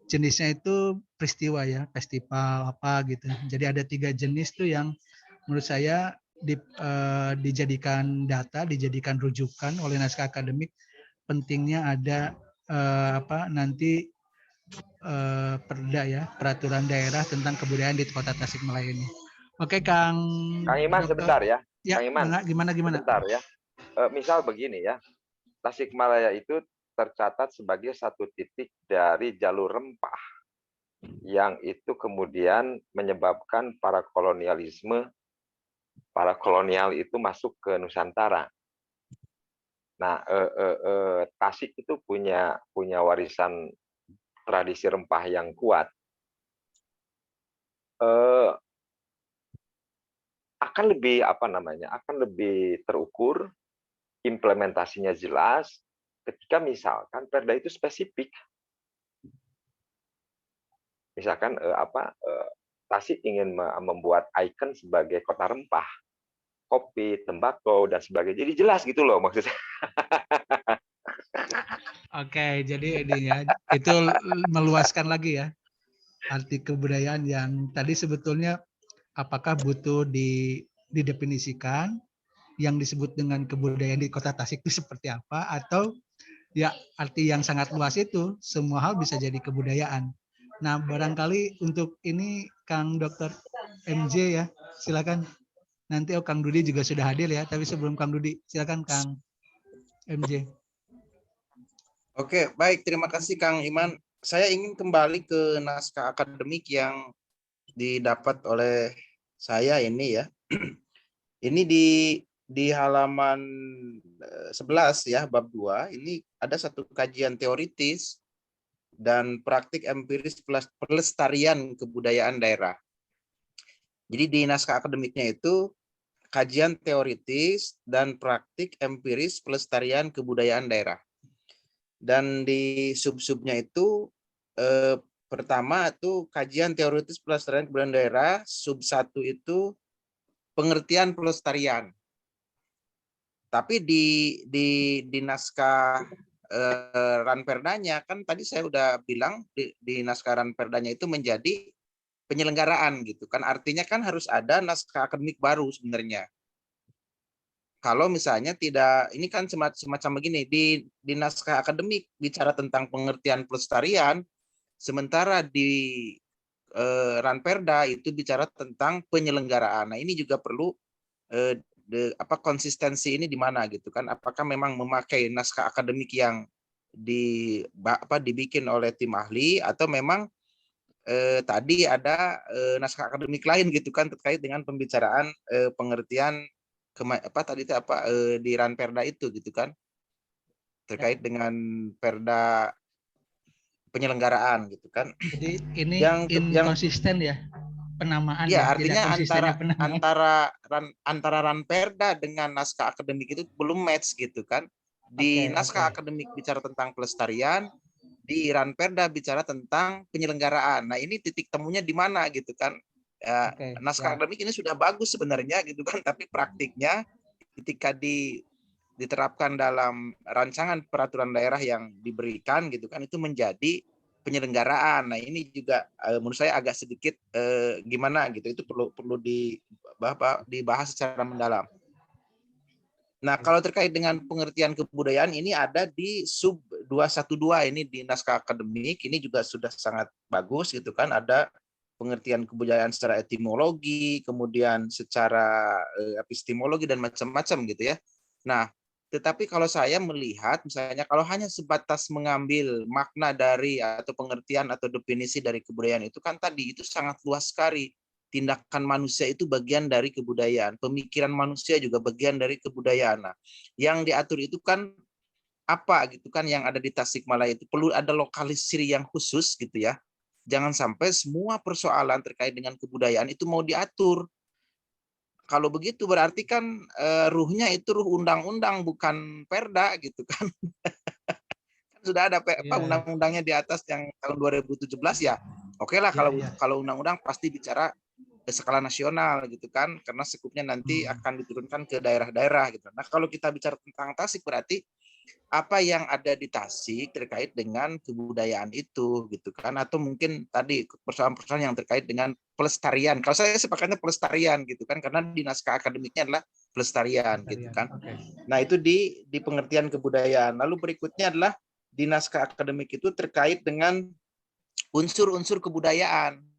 jenisnya itu peristiwa ya, festival apa gitu. Jadi ada 3 jenis tuh yang menurut saya dijadikan data, dijadikan rujukan oleh naskah akademik. Pentingnya ada nanti perda ya, peraturan daerah tentang kebudayaan di Kota Tasikmalaya ini. Oke, Kang Iman sebentar ya. Ya, Kang Iman, gimana? sebentar ya. Misal begini ya, Tasikmalaya itu tercatat sebagai satu titik dari jalur rempah yang itu kemudian menyebabkan para kolonial itu masuk ke Nusantara. Nah, Tasik itu punya warisan tradisi rempah yang kuat. eh, akan lebih akan lebih terukur, implementasinya jelas, ketika misalkan Perda itu spesifik. Misalkan Tasik ingin membuat ikon sebagai kota rempah, kopi, tembakau dan sebagainya. Jadi jelas gitu loh maksudnya. Oke, jadi ini ya, itu meluaskan lagi ya arti kebudayaan yang tadi sebetulnya apakah butuh didefinisikan yang disebut dengan kebudayaan di Kota Tasik itu seperti apa, atau ya arti yang sangat luas itu semua hal bisa jadi kebudayaan. Nah, barangkali untuk ini Kang Dr. MJ ya, silakan. Nanti Kang Dudi juga sudah hadir ya, tapi sebelum Kang Dudi, silakan Kang MJ. Oke, baik. Terima kasih Kang Iman. Saya ingin kembali ke naskah akademik yang didapat oleh saya ini ya. Ini di halaman 11 ya, bab 2. Ini ada satu kajian teoritis dan praktik empiris pelestarian kebudayaan daerah. Jadi di naskah akademiknya itu kajian teoritis dan praktik empiris pelestarian kebudayaan daerah. Dan di sub-subnya itu pertama itu kajian teoritis pelestarian kebudayaan daerah, sub 1 itu pengertian pelestarian. Tapi di naskah Ranperdanya kan tadi saya udah bilang di naskah Ranperdanya itu menjadi penyelenggaraan gitu kan, artinya kan harus ada naskah akademik baru sebenarnya. Kalau misalnya tidak, ini kan semacam begini, di naskah akademik bicara tentang pengertian pelestarian, sementara di Ranperda itu bicara tentang penyelenggaraan. Nah, ini juga perlu konsistensi ini di mana gitu kan? Apakah memang memakai naskah akademik yang dibikin oleh tim ahli, atau memang tadi ada naskah akademik lain gitu kan terkait dengan pembicaraan pengertian di Ranperda itu gitu kan, terkait dengan perda penyelenggaraan gitu kan. Jadi ini yang inkonsisten ya penamaan ya, ya, tidak artinya konsistennya penamaan. antara Ranperda dengan naskah akademik itu belum match gitu kan. Di naskah akademik bicara tentang pelestarian, di Ranperda bicara tentang penyelenggaraan. Nah, ini titik temunya di mana gitu kan. Naskah akademik ini sudah bagus sebenarnya gitu kan, tapi praktiknya ketika diterapkan dalam rancangan peraturan daerah yang diberikan gitu kan, itu menjadi penyelenggaraan. Nah, ini juga menurut saya agak sedikit gimana gitu, itu perlu dibahas secara mendalam. Nah, kalau terkait dengan pengertian kebudayaan ini ada di sub 212 ini di naskah akademik, ini juga sudah sangat bagus gitu kan, ada pengertian kebudayaan secara etimologi, kemudian secara epistemologi dan macam-macam gitu ya. Nah, tetapi kalau saya melihat misalnya kalau hanya sebatas mengambil makna dari atau pengertian atau definisi dari kebudayaan itu kan tadi itu sangat luas sekali. Tindakan manusia itu bagian dari kebudayaan, pemikiran manusia juga bagian dari kebudayaan. Nah, yang diatur itu kan apa gitu kan, yang ada di Tasikmalaya itu perlu ada lokalisir yang khusus gitu ya. Jangan sampai semua persoalan terkait dengan kebudayaan itu mau diatur. Kalau begitu berarti kan ruhnya itu ruh undang-undang bukan perda gitu kan. Sudah ada undang-undangnya di atas yang tahun 2017 ya. Oke lah, kalau undang-undang pasti bicara skala nasional gitu kan, karena skupnya nanti akan diturunkan ke daerah-daerah gitu. Nah, kalau kita bicara tentang Tasik berarti apa yang ada di Tasik terkait dengan kebudayaan itu gitu kan, atau mungkin tadi persoalan-persoalan yang terkait dengan pelestarian. Kalau saya sepakatnya pelestarian gitu kan, karena di naskah akademiknya adalah pelestarian gitu kan. Nah, itu di pengertian kebudayaan. Lalu berikutnya adalah di naskah akademik itu terkait dengan unsur-unsur kebudayaan.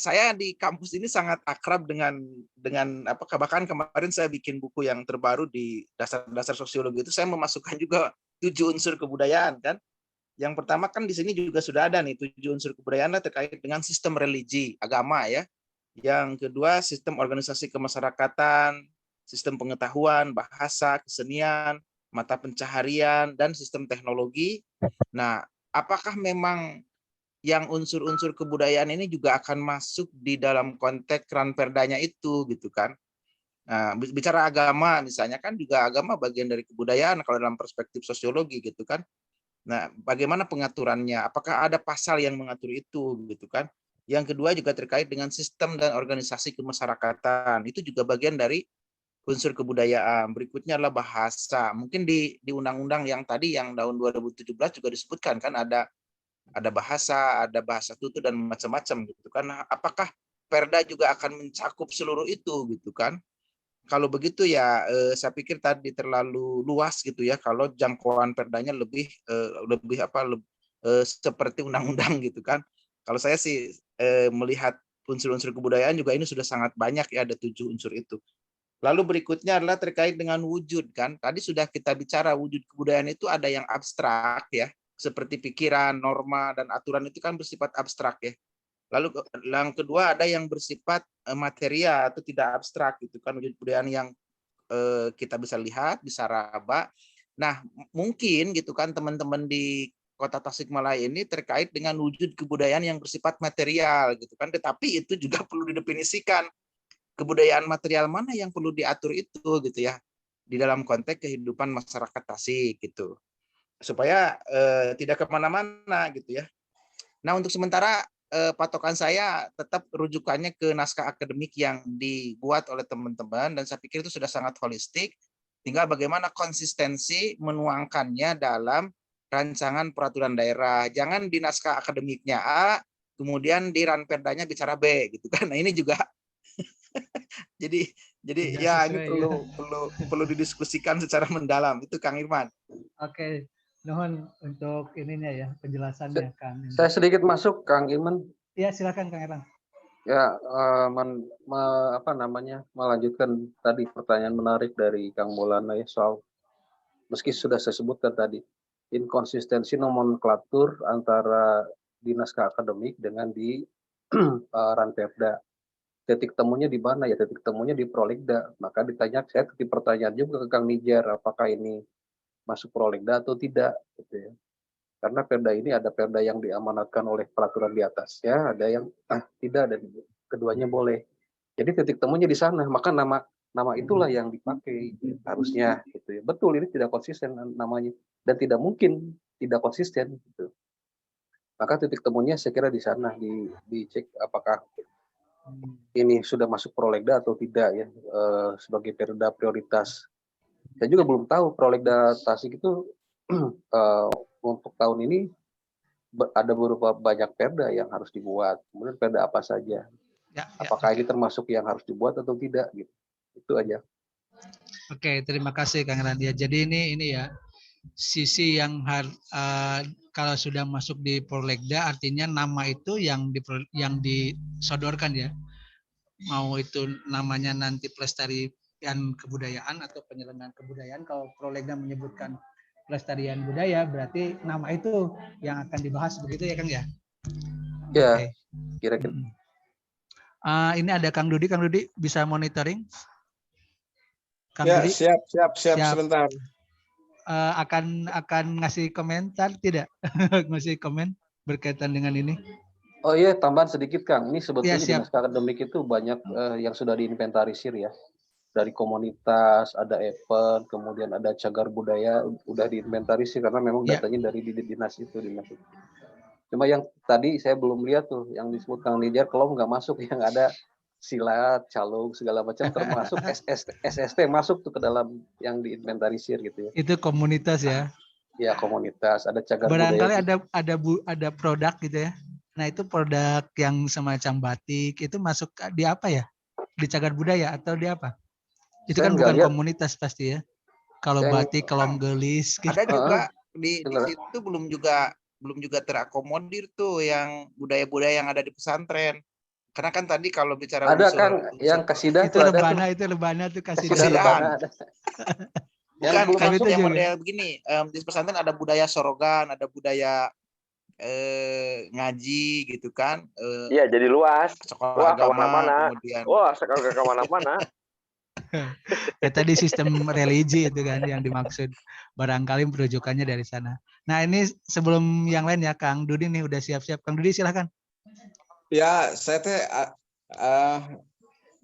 Saya di kampus ini sangat akrab dengan bahkan kemarin saya bikin buku yang terbaru di dasar-dasar sosiologi itu, saya memasukkan juga 7 unsur kebudayaan kan. Yang pertama kan di sini juga sudah ada nih 7 unsur kebudayaan terkait dengan sistem religi, agama ya. Yang kedua sistem organisasi kemasyarakatan, sistem pengetahuan, bahasa, kesenian, mata pencaharian, dan sistem teknologi. Nah, apakah memang yang unsur-unsur kebudayaan ini juga akan masuk di dalam konteks ranperdanya itu gitu kan. Nah, bicara agama misalnya kan juga agama bagian dari kebudayaan kalau dalam perspektif sosiologi gitu kan. Nah, bagaimana pengaturannya? Apakah ada pasal yang mengatur itu gitu kan? Yang kedua juga terkait dengan sistem dan organisasi kemasyarakatan. Itu juga bagian dari unsur kebudayaan. Berikutnya adalah bahasa. Mungkin di undang-undang yang tadi yang tahun 2017 juga disebutkan kan ada bahasa tutur dan macam-macam gitu kan. Nah, apakah Perda juga akan mencakup seluruh itu gitu kan? Kalau begitu ya saya pikir tadi terlalu luas gitu ya kalau jangkauan Perdanya seperti undang-undang gitu kan. Kalau saya sih melihat unsur-unsur kebudayaan juga ini sudah sangat banyak ya, ada 7 unsur itu. Lalu berikutnya adalah terkait dengan wujud kan. Tadi sudah kita bicara wujud kebudayaan itu ada yang abstrak ya, seperti pikiran, norma dan aturan itu kan bersifat abstrak ya. Lalu yang kedua ada yang bersifat material atau tidak abstrak gitu kan, wujud kebudayaan yang kita bisa lihat, bisa raba. Nah, mungkin gitu kan teman-teman di Kota Tasikmalaya ini terkait dengan wujud kebudayaan yang bersifat material gitu kan, tetapi itu juga perlu didefinisikan kebudayaan material mana yang perlu diatur itu gitu ya di dalam konteks kehidupan masyarakat Tasik gitu supaya tidak kemana-mana gitu ya. Nah untuk sementara patokan saya tetap rujukannya ke naskah akademik yang dibuat oleh teman-teman dan saya pikir itu sudah sangat holistik. Tinggal bagaimana konsistensi menuangkannya dalam rancangan peraturan daerah. Jangan di naskah akademiknya A, kemudian di ranperdanya bicara B gitu kan. Nah ini juga jadi Tidak ya ini sesuai, ya. perlu didiskusikan secara mendalam itu Kang Irman. Oke, nuhun untuk ininya ya penjelasannya Kang. Saya sedikit masuk, Kang Ilman. Ya silakan Kang Erlang. Ya, melanjutkan tadi pertanyaan menarik dari Kang Maulana ya soal meski sudah saya sebutkan tadi inkonsistensi nomenklatur antara di naskah akademik dengan di Ranperda. Titik temunya di mana ya? Titik temunya di Prolegda. Maka saya titip pertanyaan juga ke Kang Nijar, apakah ini masuk Prolegda atau tidak? Gitu ya. Karena Perda ini ada Perda yang diamanatkan oleh peraturan di atasnya, ada yang tidak dan keduanya boleh. Jadi titik temunya di sana. Maka nama itulah yang dipakai harusnya. Gitu ya. Betul ini tidak konsisten namanya dan tidak mungkin tidak konsisten. Gitu. Maka titik temunya saya kira di sana dicek apakah ini sudah masuk Prolegda atau tidak ya sebagai Perda prioritas. Saya juga belum tahu Prolegda Tasik itu untuk tahun ini ada beberapa banyak Perda yang harus dibuat. Kemudian Perda apa saja? Ya, apakah ini termasuk yang harus dibuat atau tidak? Gitu. Itu aja. Oke, terima kasih Kang Randia. Jadi ini ya sisi yang kalau sudah masuk di Prolegda artinya nama itu yang disodorkan ya. Mau itu namanya nanti pelestarian kebudayaan atau penyelenggaraan kebudayaan. Kalau Prolegda menyebutkan pelestarian budaya berarti nama itu yang akan dibahas begitu ya Kang ya? Ya, okay. Kira-kira. Ini ada Kang Dudi. Kang Dudi bisa monitoring? Kang ya, Dudi? siap sebentar. Akan ngasih komentar tidak? Ngasih komen berkaitan dengan ini? Oh iya, tambahan sedikit Kang. Ini sebetulnya ya, di naskah akademik itu banyak yang sudah diinventarisir ya. Dari komunitas, ada event, kemudian ada cagar budaya, udah diinventarisir karena memang datanya dari dinas itu. Cuma yang tadi saya belum lihat tuh, yang disebut Kang Nijar, kalau nggak masuk yang ada silat, calung, segala macam termasuk SST masuk tuh ke dalam yang diinventarisir gitu ya. Itu komunitas ya? Ya komunitas, ada cagar budaya. Barangkali ada produk gitu ya. Nah itu produk yang semacam batik itu masuk di apa ya? Di cagar budaya atau di apa? Itu saya kan bukan komunitas pasti ya. Kalau batik, kalau gelis. Gitu. Ada juga di situ belum juga terakomodir tuh yang budaya-budaya yang ada di pesantren. Karena kan tadi kalau bicara ada unsur, Kang yang kasidah itu lebana tuh kasidah. Bukan masuk yang model begini. Di pesantren ada budaya sorogan, ada budaya ngaji gitu kan. Iya, jadi luas. Sekolah agama, kemana-mana. kemudian. Sekolah kemana-mana. Ya tadi sistem religi itu kan yang dimaksud. Barangkali perujukannya dari sana. Nah ini sebelum yang lain ya Kang Dudi nih udah siap-siap. Kang Dudi silahkan. Ya, saya teh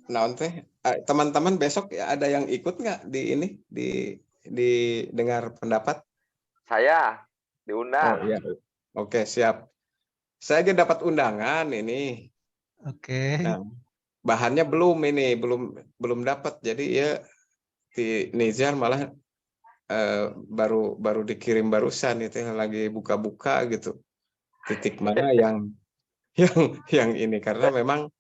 naon teh teman-teman besok ya ada yang ikut nggak di ini di dengar pendapat? Saya Oh diundang. iya. Oke, siap. Saya juga dapat undangan ini. Oke. Nah, bahannya belum dapat. Jadi ya di Nizar malah baru dikirim barusan itu lagi buka-buka gitu. Titik mana yang ini karena memang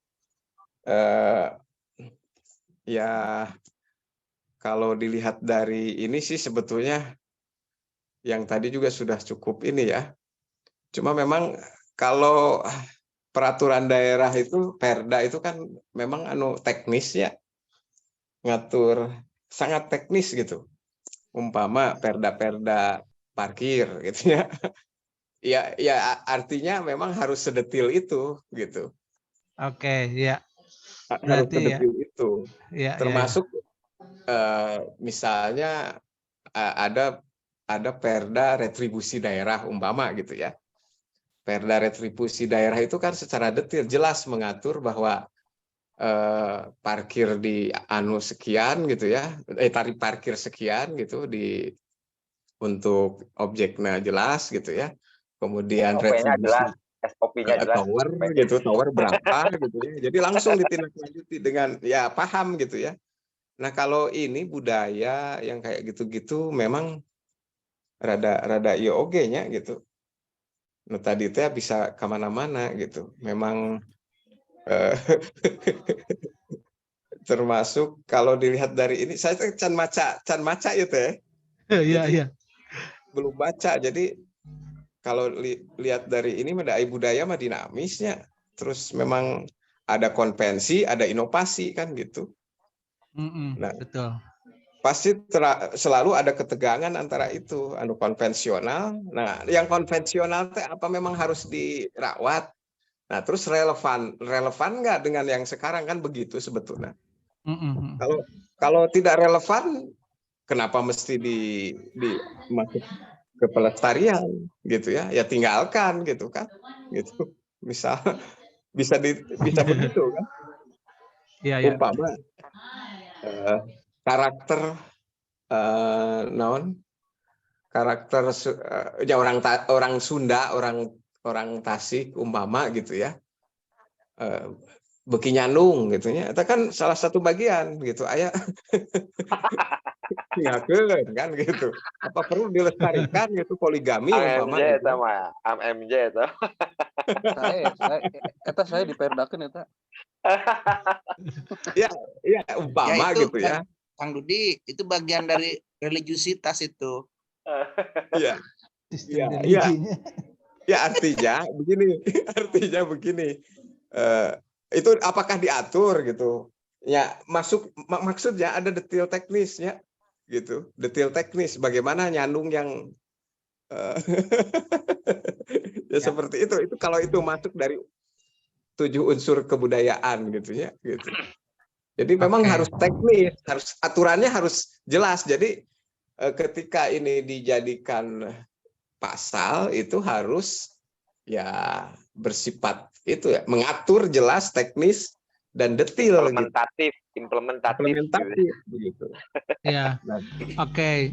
ya kalau dilihat dari ini sih sebetulnya yang tadi juga sudah cukup ini ya. Cuma memang kalau peraturan daerah itu Perda itu kan memang teknis ya, ngatur sangat teknis gitu. Umpama Perda-perda parkir gitu ya. Ya artinya memang harus sedetil itu gitu. Oke, ya. Harus Berarti ya. sedetil itu. Ya, Termasuk misalnya ada Perda retribusi daerah umpama gitu ya. Perda retribusi daerah itu kan secara detail jelas mengatur bahwa parkir di sekian gitu ya, tarif parkir sekian gitu untuk objeknya jelas gitu ya. Kemudian SOP-nya jelas, retribusi SOP-nya jelas. tower berapa gitu ya. Jadi langsung ditindaklanjuti dengan ya paham gitu ya. Nah, kalau ini budaya yang kayak gitu-gitu memang rada iya oge-nya gitu. Nah, tadi teh bisa kemana-mana gitu. Memang termasuk kalau dilihat dari ini, saya can maca ya teh. Iya, Jadi iya. belum baca. Jadi kalau lihat dari ini budaya mah dinamisnya. Terus memang ada konvensi, ada inovasi kan gitu. Nah, Betul. pasti selalu ada ketegangan antara itu konvensional. Nah, yang konvensional teh apa memang harus dirawat. Nah, terus relevan nggak dengan yang sekarang kan begitu sebetulnya. Kalau tidak relevan, kenapa mesti masuk ke pelestarian gitu ya? Ya tinggalkan gitu kan, gitu. Misal bisa begitu kan? Iya, iya. Umpama karakter karakter ya orang Sunda, orang Tasik umpama gitu ya. Beki nyandung gitu ya. Itu kan salah satu bagian gitu. Aya ngakeun kan gitu. Apa perlu dilestarikan gitu poligami AMJ umpama gitu. itu mah, AMJ itu. Saya diperdakeun eta. Ya umpama Ya itu gitu ya. Kang Dudi, itu bagian dari religiusitas itu. Iya. Sistem Ya, religinya. ya artinya begini. Itu apakah diatur gitu? Ya maksudnya ada detail teknisnya gitu. Detail teknis bagaimana nyandung yang ya seperti itu. Itu kalau itu masuk dari 7 unsur kebudayaan gitu ya gitu. Jadi memang harus teknis, aturannya harus jelas. Jadi ketika ini dijadikan pasal itu harus ya bersifat itu ya mengatur jelas teknis dan detail implementatif begitu. Ya. Oke.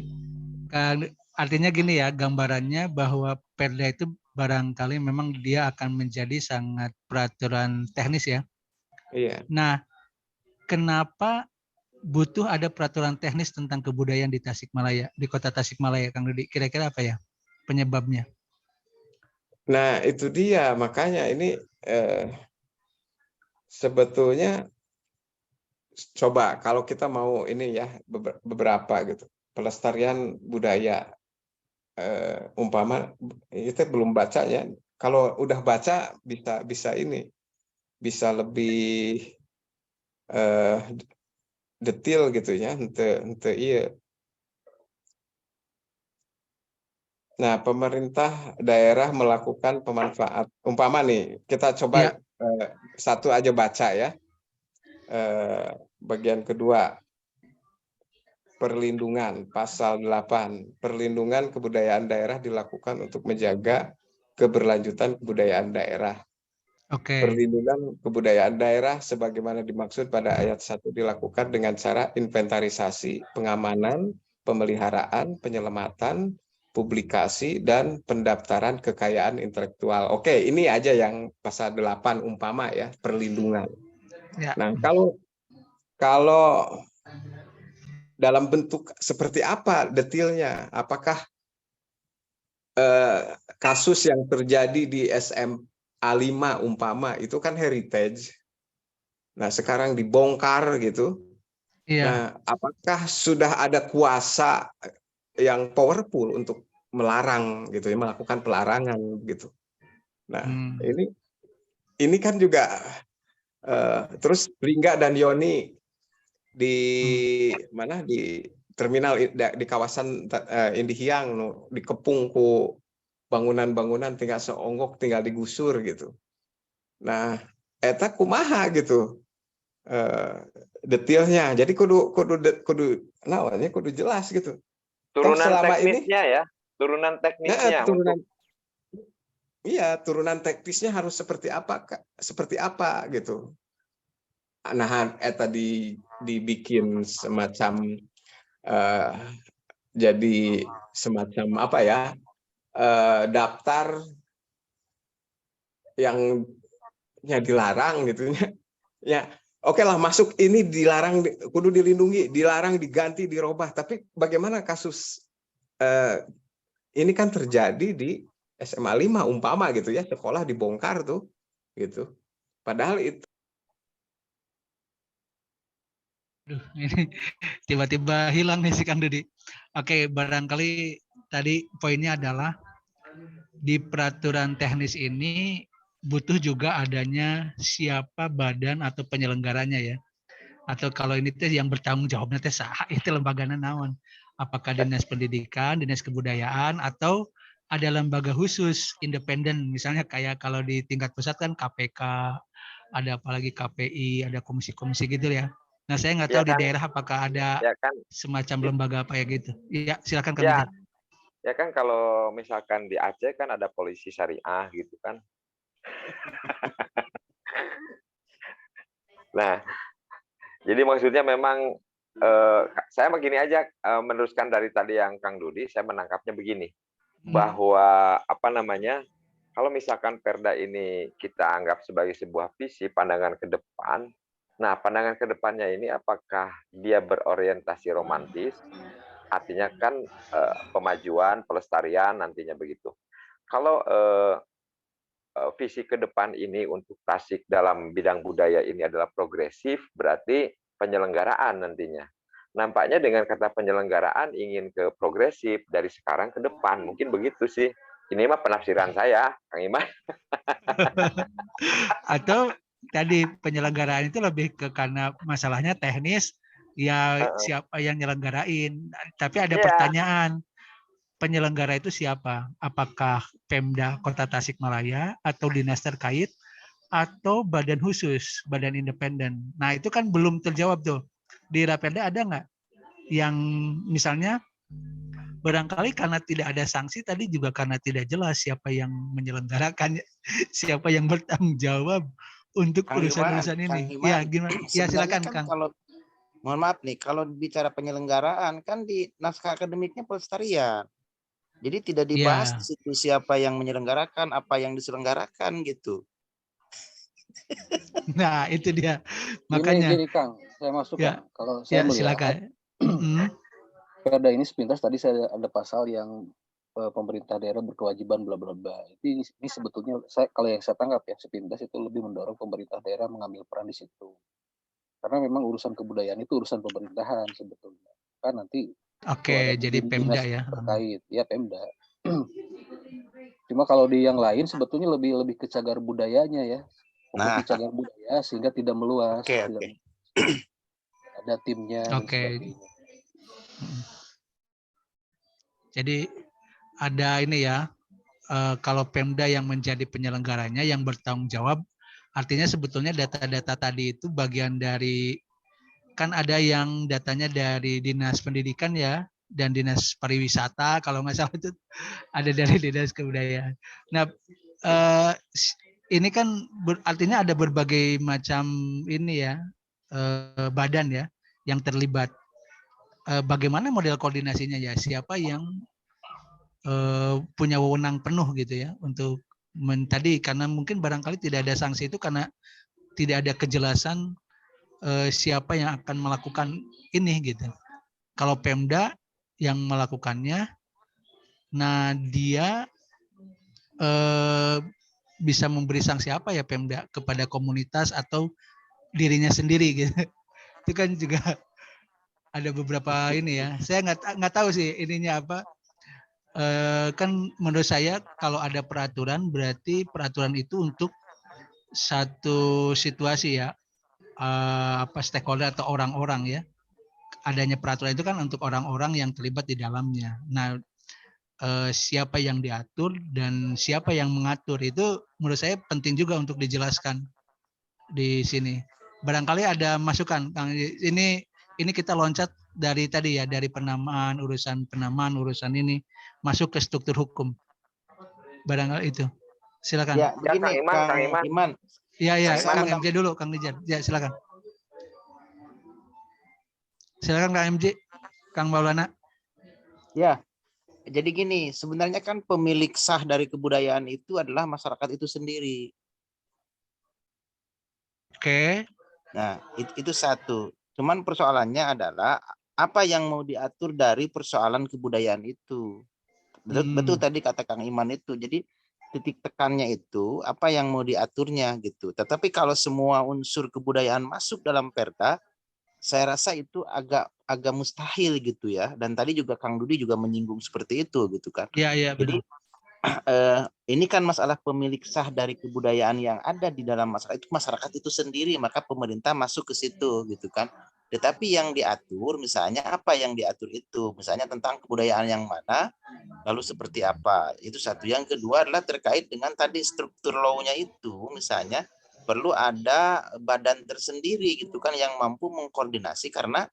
Artinya gini ya, gambarannya bahwa Perda itu barangkali memang dia akan menjadi sangat peraturan teknis ya. Iya. Nah, kenapa butuh ada peraturan teknis tentang kebudayaan di Tasikmalaya, di kota Tasikmalaya, Kang Dudi? Kira-kira apa ya penyebabnya? Nah, itu dia. Makanya ini sebetulnya coba kalau kita mau ini ya beberapa gitu. Pelestarian budaya umpama kita belum baca ya. Kalau udah baca bisa ini. Bisa lebih detail gitu ya. Ente iya. Nah, pemerintah daerah melakukan pemanfaat umpama nih kita coba satu aja baca ya bagian kedua perlindungan, pasal 8, perlindungan kebudayaan daerah dilakukan untuk menjaga keberlanjutan kebudayaan daerah. Oke. Perlindungan kebudayaan daerah sebagaimana dimaksud pada ayat 1 dilakukan dengan cara inventarisasi, pengamanan, pemeliharaan, penyelamatan, publikasi, dan pendaftaran kekayaan intelektual. Oke, ini aja yang pasal 8 umpama ya, perlindungan. Ya. Nah, kalau dalam bentuk seperti apa detailnya? Apakah kasus yang terjadi di SMA 5 umpama itu kan heritage. Nah, sekarang dibongkar gitu. Iya. Nah, apakah sudah ada kuasa yang powerful untuk melarang gitu ya, melakukan pelarangan gitu. Nah, ini kan juga terus Lingga dan Yoni di mana di terminal di kawasan Indihiyang dikepung ku bangunan-bangunan tinggal seonggok tinggal digusur gitu. Nah, eta kumaha gitu detailnya. Jadi kudu jelas gitu. Turunan teknisnya ya, turunan teknisnya. Turunan teknisnya harus seperti apa, Kak? Seperti apa gitu. Nah, eta dibikin semacam jadi semacam apa ya? Daftar yang dilarang gitu ya. Oke lah, masuk ini dilarang, kudu dilindungi, dilarang, diganti, dirubah. Tapi bagaimana kasus ini kan terjadi di SMA 5 umpama gitu ya, sekolah dibongkar tuh gitu. Padahal itu Ini tiba-tiba hilang nih si Kang Dudi. Oke, barangkali tadi poinnya adalah di peraturan teknis ini butuh juga adanya siapa badan atau penyelenggaranya ya. Atau kalau ini teh yang bertanggung jawabnya teh saha itu lembagana naon? Apakah Dinas Pendidikan, Dinas Kebudayaan, atau ada lembaga khusus independen, misalnya kayak kalau di tingkat pusat kan KPK, ada apalagi KPI, ada komisi-komisi gitu ya. Nah, saya nggak tahu Ya kan, di daerah apakah ada ya kan, semacam lembaga apa ya gitu. Iya, silakan Kang ya, Ijal. ya kan kalau misalkan di Aceh kan ada polisi syariah gitu kan. Nah, jadi maksudnya memang saya begini aja meneruskan dari tadi yang Kang Dudi, saya menangkapnya begini, bahwa apa namanya, kalau misalkan Perda ini kita anggap sebagai sebuah visi pandangan ke depan, nah pandangan ke depannya ini apakah dia berorientasi romantis, artinya kan pemajuan, pelestarian nantinya begitu. Kalau visi ke depan ini untuk Tasik dalam bidang budaya ini adalah progresif, berarti penyelenggaraan nantinya. Nampaknya dengan kata penyelenggaraan ingin ke progresif dari sekarang ke depan. Mungkin begitu sih. Ini mah penafsiran saya, Kang Iman. Atau tadi penyelenggaraan itu lebih ke karena masalahnya teknis, ya siapa yang nyelenggarain. Tapi ada pertanyaan, penyelenggara itu siapa? Apakah Pemda Kota Tasikmalaya atau dinas terkait atau badan khusus, badan independen? Nah, itu kan belum terjawab tuh. Di Rapperda ada nggak yang misalnya barangkali karena tidak ada sanksi tadi juga karena tidak jelas siapa yang menyelenggarakan, siapa yang bertanggung jawab untuk urusan-urusan ini. Ya, gimana? Ya, silakan kan Kang. Kalau mohon maaf nih, kalau bicara penyelenggaraan kan di naskah akademiknya pelestarian. Jadi tidak dibahas di situ siapa yang menyelenggarakan, apa yang diselenggarakan gitu. Nah, itu dia. Makanya Gini Kang, saya masuk ya, Kang. Kalau saya melihat silakan. Perda ini sepintas tadi saya ada pasal yang pemerintah daerah berkewajiban bla bla bla. Ini sebetulnya kalau yang saya tangkap ya sepintas itu lebih mendorong pemerintah daerah mengambil peran di situ. Karena memang urusan kebudayaan itu urusan pemerintahan sebetulnya. Kan nanti Oke, jadi Pemda ya. Terkait ya Pemda. Cuma kalau di yang lain sebetulnya lebih ke cagar budayanya ya. Fokus di cagar budaya sehingga tidak meluas. Oke. Ada timnya dan sebagainya. Jadi ada ini ya, kalau Pemda yang menjadi penyelenggaranya yang bertanggung jawab, artinya sebetulnya data-data tadi itu bagian dari kan ada yang datanya dari Dinas Pendidikan ya, dan Dinas Pariwisata, kalau nggak salah itu ada dari Dinas Kebudayaan. Nah, ini kan artinya ada berbagai macam ini ya, badan ya yang terlibat. Bagaimana model koordinasinya ya? Siapa yang punya wewenang penuh gitu ya untuk tadi, karena mungkin barangkali tidak ada sanksi itu karena tidak ada kejelasan siapa yang akan melakukan ini gitu. Kalau Pemda yang melakukannya, nah dia bisa memberi sanksi apa ya Pemda kepada komunitas atau dirinya sendiri gitu. Itu kan juga ada beberapa ini ya. Saya nggak tahu sih ininya apa. Kan menurut saya kalau ada peraturan berarti peraturan itu untuk satu situasi ya, apa stakeholder atau orang-orang ya. Adanya peraturan itu kan untuk orang-orang yang terlibat di dalamnya. Nah, siapa yang diatur dan siapa yang mengatur itu menurut saya penting juga untuk dijelaskan di sini. Barangkali ada masukan, Kang. Ini kita loncat dari tadi ya, dari urusan penamaan, urusan ini masuk ke struktur hukum. Barangkali itu. Silakan. Ya, begini, Kang Iman, Kang Iman. Iman. Iya, Saya Kang MJ dulu, Kang Nijar. Ya, silakan. Silakan Kang MJ, Kang Maulana. Ya, jadi gini, sebenarnya kan pemilik sah dari kebudayaan itu adalah masyarakat itu sendiri. Oke. Nah, itu satu. Cuman persoalannya adalah apa yang mau diatur dari persoalan kebudayaan itu. Betul tadi kata Kang Iman itu. Jadi titik tekannya itu apa yang mau diaturnya gitu. Tetapi kalau semua unsur kebudayaan masuk dalam Perda, saya rasa itu agak mustahil gitu ya. Dan tadi juga Kang Dudi juga menyinggung seperti itu gitu kan. Iya, Jadi ini kan masalah pemilik sah dari kebudayaan yang ada di dalam masyarakat itu sendiri, maka pemerintah masuk ke situ gitu kan. Tetapi yang diatur misalnya apa yang diatur itu, misalnya tentang kebudayaan yang mana, lalu seperti apa, itu satu. Yang kedua adalah terkait dengan tadi struktur law-nya itu, misalnya perlu ada badan tersendiri gitu kan yang mampu mengkoordinasi, karena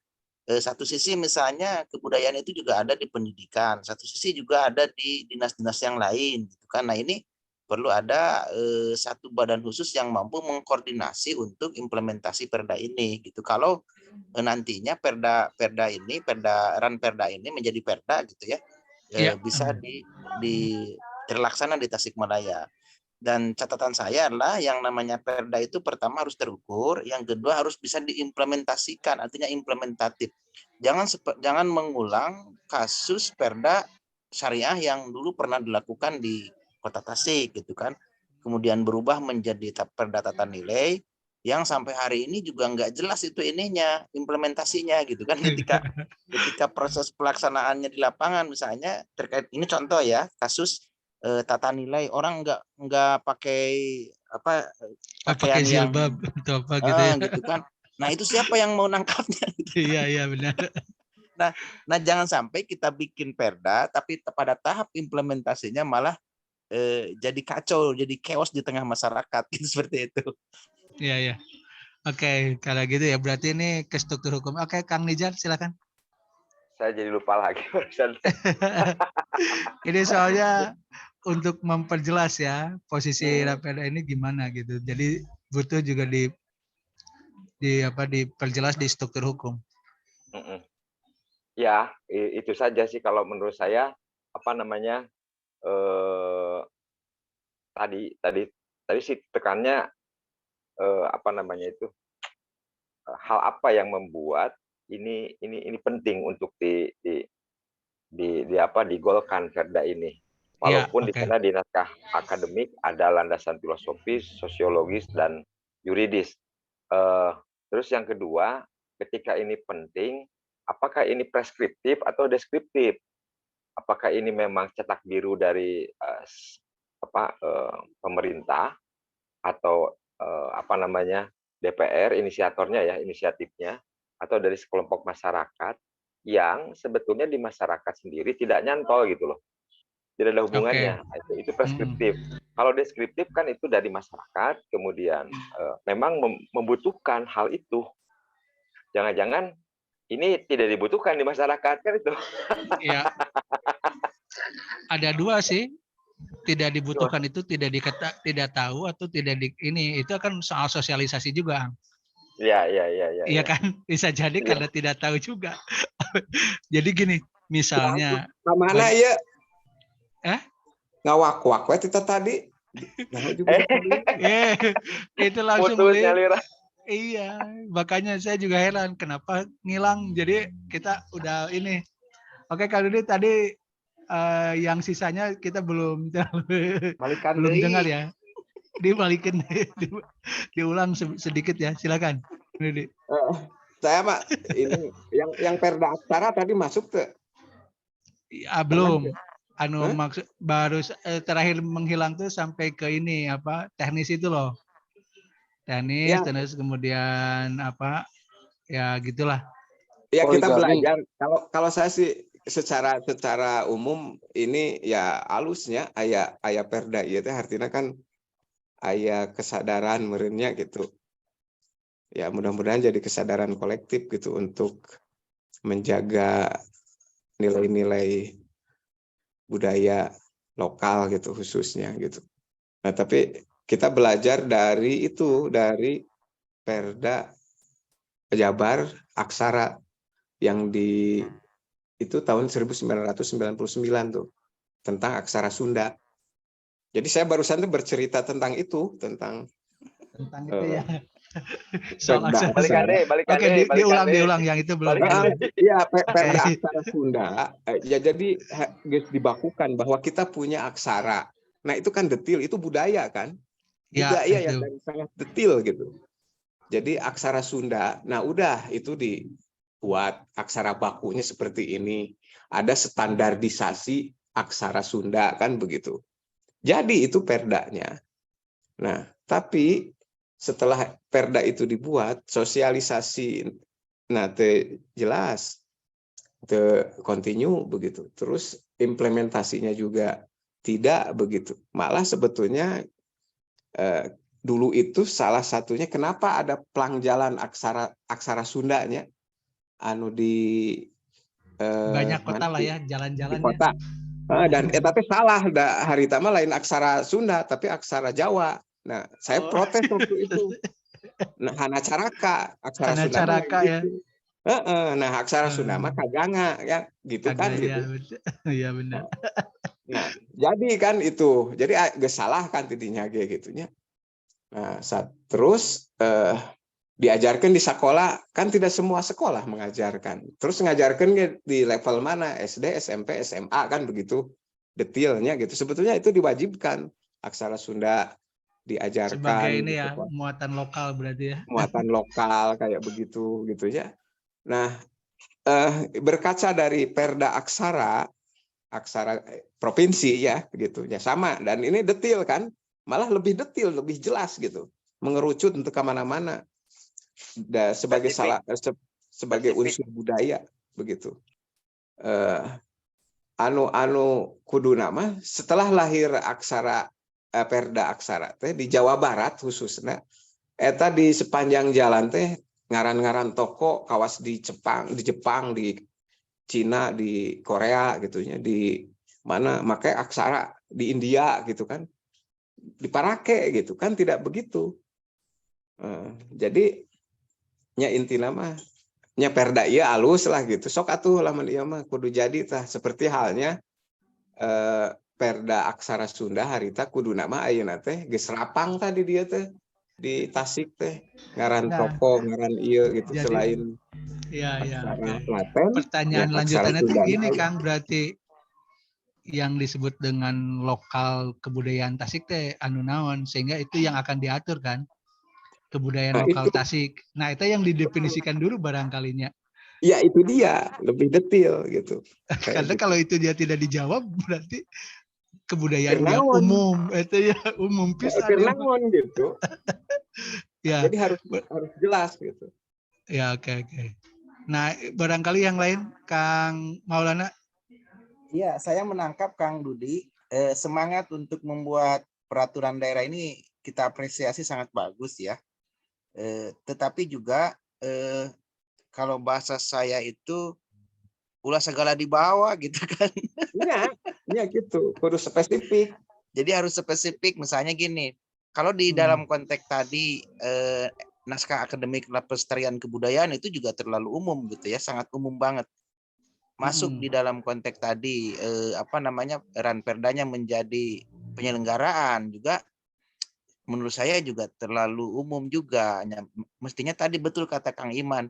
satu sisi misalnya kebudayaan itu juga ada di pendidikan, satu sisi juga ada di dinas-dinas yang lain gitu kan. Nah, ini perlu ada satu badan khusus yang mampu mengkoordinasi untuk implementasi Perda ini gitu. Kalau nantinya Perda ini menjadi Perda gitu ya, bisa terlaksana di Tasikmalaya. Dan catatan saya adalah yang namanya Perda itu pertama harus terukur, yang kedua harus bisa diimplementasikan, artinya implementatif. Jangan mengulang kasus Perda syariah yang dulu pernah dilakukan di Kota Tasik gitu kan. Kemudian berubah menjadi Perda tata nilai yang sampai hari ini juga nggak jelas itu ininya, implementasinya gitu kan. Ketika proses pelaksanaannya di lapangan misalnya terkait ini contoh ya, kasus tata nilai, orang nggak pakai pakaian yang atau apa gitu ya. gitu kan. Nah, itu siapa yang mau nangkapnya gitu. Iya, benar. Nah, jangan sampai kita bikin Perda tapi pada tahap implementasinya malah jadi kacau, jadi chaos di tengah masyarakat gitu, seperti itu. Iya. Oke, kalau gitu ya berarti ini ke struktur hukum. Oke, Kang Nijar silakan. Saya jadi lupa lagi. Ini soalnya untuk memperjelas ya posisi Raperda ini gimana gitu. Jadi butuh juga diperjelas di struktur hukum. Ya, itu saja sih kalau menurut saya tadi sih tekannya hal apa yang membuat ini penting untuk digolkan Perda ini. Walaupun di sana di naskah akademik ada landasan filosofis, sosiologis, dan yuridis. Terus yang kedua, ketika ini penting, apakah ini preskriptif atau deskriptif? Apakah ini memang cetak biru dari pemerintah atau DPR inisiatifnya, atau dari sekelompok masyarakat yang sebetulnya di masyarakat sendiri tidak nyantol gitu loh. Tidak ada hubungannya. Itu preskriptif. Kalau deskriptif kan itu dari masyarakat, kemudian memang membutuhkan hal itu. jangan-jangan ini tidak dibutuhkan di masyarakat kan itu. Ya, ada dua sih. Tidak dibutuhkan itu tidak tahu atau tidak ini itu kan soal sosialisasi juga. Iya. Iya kan, bisa jadi Iya. karena tidak tahu juga. Jadi gini, misalnya Mana ya? Ngawak-wak we kita tadi. Nah, juga itu langsung putus nyalira. Iya, makanya saya juga heran kenapa ngilang. Jadi kita udah ini. Oke, kalau ini tadi yang sisanya kita belum dengar ya. Dibalikin, diulang sedikit ya. Silakan. Saya mah ini yang Perda Aksara tadi masuk tuh. Ya, belum. Maksud baru terakhir menghilang tuh sampai ke ini apa teknis itu loh. Teknis ya. Terus kemudian apa ya gitulah. Ya kita belajar. Kalau saya sih secara umum ini ya halusnya aya Perda ieu teh artinya kan aya kesadaran meureunnya gitu. Ya mudah-mudahan jadi kesadaran kolektif gitu untuk menjaga nilai-nilai budaya lokal gitu khususnya gitu. Nah, tapi kita belajar dari Perda Jabar Aksara yang itu tahun 1999 tuh tentang aksara Sunda. Jadi saya barusan tuh bercerita tentang itu tentang itu ya. Soal aksara. Balik diulang yang itu belum. Iya, Perda Aksara Sunda. Ya jadi dibakukan bahwa kita punya aksara. Nah, itu kan detil, itu budaya kan? Budaya yang sangat detil gitu. Jadi aksara Sunda. Nah, udah itu buat aksara bakunya seperti ini. Ada standarisasi aksara Sunda kan begitu. Jadi itu perdanya. Nah, tapi setelah perda itu dibuat, sosialisasi jelas, continue begitu. Terus implementasinya juga tidak begitu. Malah sebetulnya dulu itu salah satunya kenapa ada pelang jalan aksara Sundanya di banyak kota lah ya jalan-jalannya. Kota. Dan tapi salah, hari tama lain aksara Sunda tapi aksara Jawa. Nah, saya protes waktu itu. Nah, hana caraka aksara Sunda ya. Nah, aksara Sunda mah kaganga ya, gitu kan gitu. Iya benar. Nah, jadi kan itu. Jadi geus salah kan tidinya kayak gitunya. Nah, terus diajarkan di sekolah, kan tidak semua sekolah mengajarkan. Terus ngajarkan di level mana? SD, SMP, SMA kan begitu detailnya gitu. Sebetulnya itu diwajibkan aksara Sunda diajarkan. Sebagai ini gitu, ya, muatan lokal berarti ya. Muatan lokal kayak begitu gitu ya. Nah, berkaca dari Perda Aksara provinsi ya gitu ya sama, dan ini detail kan, malah lebih detail, lebih jelas gitu, mengerucut untuk kemana-mana. Sebagai unsur budaya begitu. Kudu nama setelah lahir aksara Perda Aksara teh di Jawa Barat khususnya eta di sepanjang jalan teh ngaran-ngaran toko kawas di Jepang, di Cina, di Korea gitunya, di mana makai aksara di India gitu kan, diparake gitu kan, tidak begitu. Jadi nya inti nama nya perda iya alus lah gitu, sok atuh lamun ieu mah kudu jadi tah seperti halnya Perda Aksara Sunda harita kudu nama ayeuna teh geus rapang tadi dia teh di Tasik teh ngaran toko ngaran ieu gitu. Jadi, selain Klaten, pertanyaan lanjutannya tuh gini Kang, berarti yang disebut dengan lokal kebudayaan Tasik teh anu naon, sehingga itu yang akan diatur kan kebudayaan lokal Tasik. Nah, itu yang didefinisikan dulu barangkalinya. Ya, itu dia, lebih detail gitu. Karena gitu. Kalau itu dia tidak dijawab, berarti kebudayaan yang umum, itu ya umum pisan. Kernaon gitu. Ya. Jadi harus jelas gitu. Ya, oke. Nah, barangkali yang lain, Kang Maulana. Iya, saya menangkap Kang Dudi, semangat untuk membuat peraturan daerah ini kita apresiasi sangat bagus ya. Tetapi juga kalau bahasa saya itu ulah segala dibawa gitu kan. Iya, iya gitu. Kudu spesifik. Jadi harus spesifik, misalnya gini, kalau di dalam konteks tadi naskah akademik pelestarian kebudayaan itu juga terlalu umum gitu ya, sangat umum banget. Masuk di dalam konteks tadi Ranperdanya menjadi penyelenggaraan juga menurut saya juga terlalu umum juga. Mestinya tadi betul kata Kang Iman,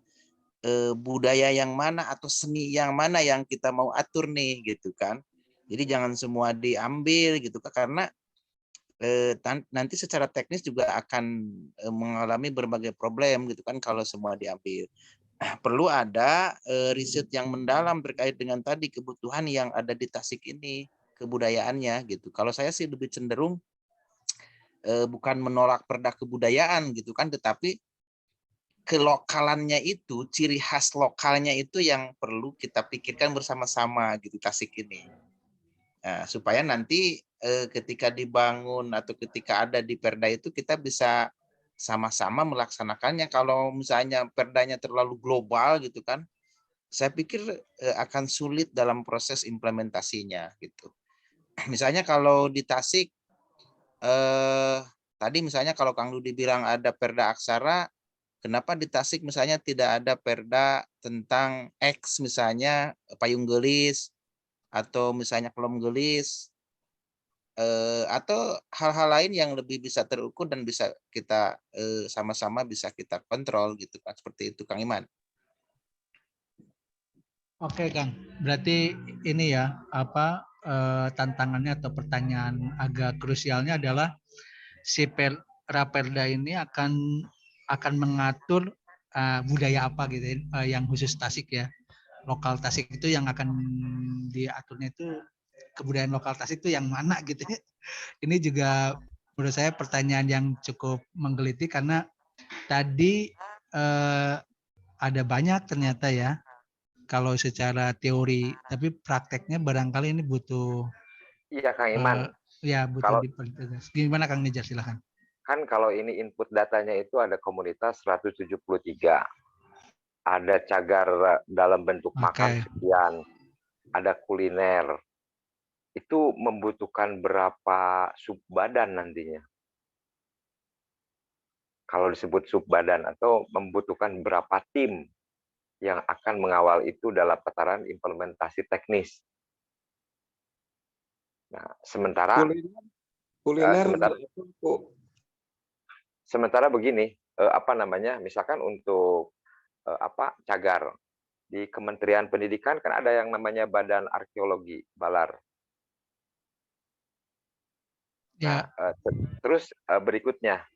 budaya yang mana atau seni yang mana yang kita mau atur nih gitu kan. Jadi jangan semua diambil gitu kan, karena nanti secara teknis juga akan mengalami berbagai problem gitu kan kalau semua diambil. Perlu ada riset yang mendalam terkait dengan tadi kebutuhan yang ada di Tasik ini, kebudayaannya gitu. Kalau saya sih lebih cenderung bukan menolak perda kebudayaan gitu kan, tetapi kelokalannya itu, ciri khas lokalnya itu yang perlu kita pikirkan bersama-sama gitu Tasik ini. Nah, supaya nanti ketika dibangun atau ketika ada di perda itu kita bisa sama-sama melaksanakannya. Kalau misalnya perdanya terlalu global gitu kan, saya pikir akan sulit dalam proses implementasinya gitu. Misalnya kalau di Tasik tadi misalnya kalau Kang Dudi bilang ada perda aksara, kenapa di Tasik misalnya tidak ada perda tentang X misalnya payung gelis atau misalnya kolom gelis atau hal-hal lain yang lebih bisa terukur dan bisa kita sama-sama bisa kita kontrol gitu kan, seperti itu Kang Iman. Oke Kang, berarti ini ya tantangannya atau pertanyaan agak krusialnya adalah si Raperda ini akan mengatur budaya apa gitu yang khusus Tasik ya. Lokal Tasik itu yang akan diaturnya itu kebudayaan lokal Tasik itu yang mana gitu ya. Ini juga menurut saya pertanyaan yang cukup menggelitik karena tadi ada banyak ternyata ya kalau secara teori, tapi prakteknya barangkali ini butuh Iya Kang Iman. butuh Kalau dipertegas. Gimana Kang Nijar, silakan. kan kalau ini input datanya itu ada komunitas 173. Ada cagar dalam bentuk makan sekian, ada kuliner. Itu membutuhkan berapa subbadan nantinya? Kalau disebut subbadan atau membutuhkan berapa tim yang akan mengawal itu dalam tataran implementasi teknis. Nah, sementara begini, misalkan untuk cagar di Kementerian Pendidikan kan ada yang namanya Badan Arkeologi Balar. Ya. Nah, terus berikutnya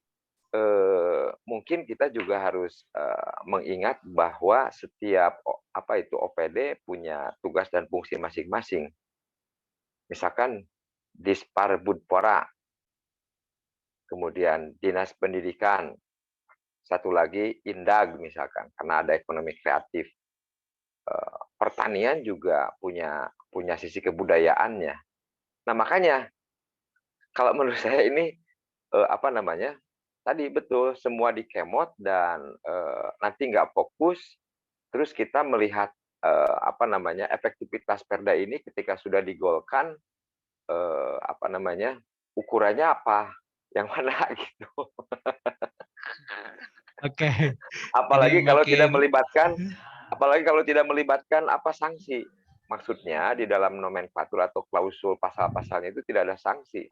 mungkin kita juga harus mengingat bahwa setiap OPD punya tugas dan fungsi masing-masing. Misalkan Disparbudpora, kemudian Dinas Pendidikan, satu lagi Indag misalkan, karena ada ekonomi kreatif. Pertanian juga punya sisi kebudayaannya. Nah makanya kalau menurut saya ini tadi betul semua dikemot dan nanti nggak fokus. Terus kita melihat efektivitas perda ini ketika sudah digolkan ukurannya apa, yang mana gitu. Oke. Apalagi kalau tidak melibatkan apa sanksi. Maksudnya di dalam nomenklatur atau klausul pasal-pasalnya itu tidak ada sanksi.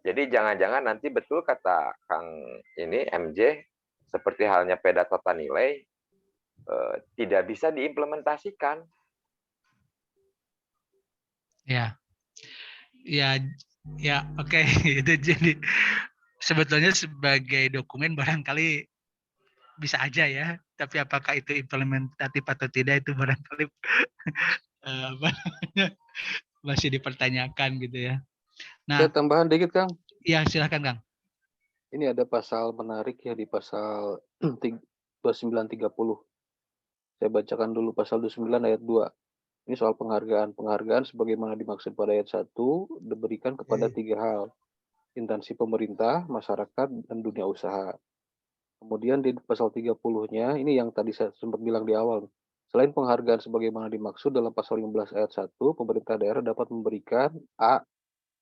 Jadi jangan-jangan nanti betul kata Kang ini MJ seperti halnya perda tata nilai tidak bisa diimplementasikan. Ya, oke. Itu jadi sebetulnya sebagai dokumen barangkali bisa aja ya, tapi apakah itu implementatif atau tidak itu barangkali masih dipertanyakan gitu ya. Nah, tambahan dikit Kang. Ya silakan Kang. Ini ada pasal menarik ya di pasal 2930. Saya bacakan dulu pasal 29 ayat 2. Ini soal penghargaan. Penghargaan sebagaimana dimaksud pada ayat 1 diberikan kepada 3 hal. Instansi pemerintah, masyarakat, dan dunia usaha. Kemudian di pasal 30-nya, ini yang tadi saya sempat bilang di awal. Selain penghargaan sebagaimana dimaksud dalam pasal 15 ayat 1, pemerintah daerah dapat memberikan A.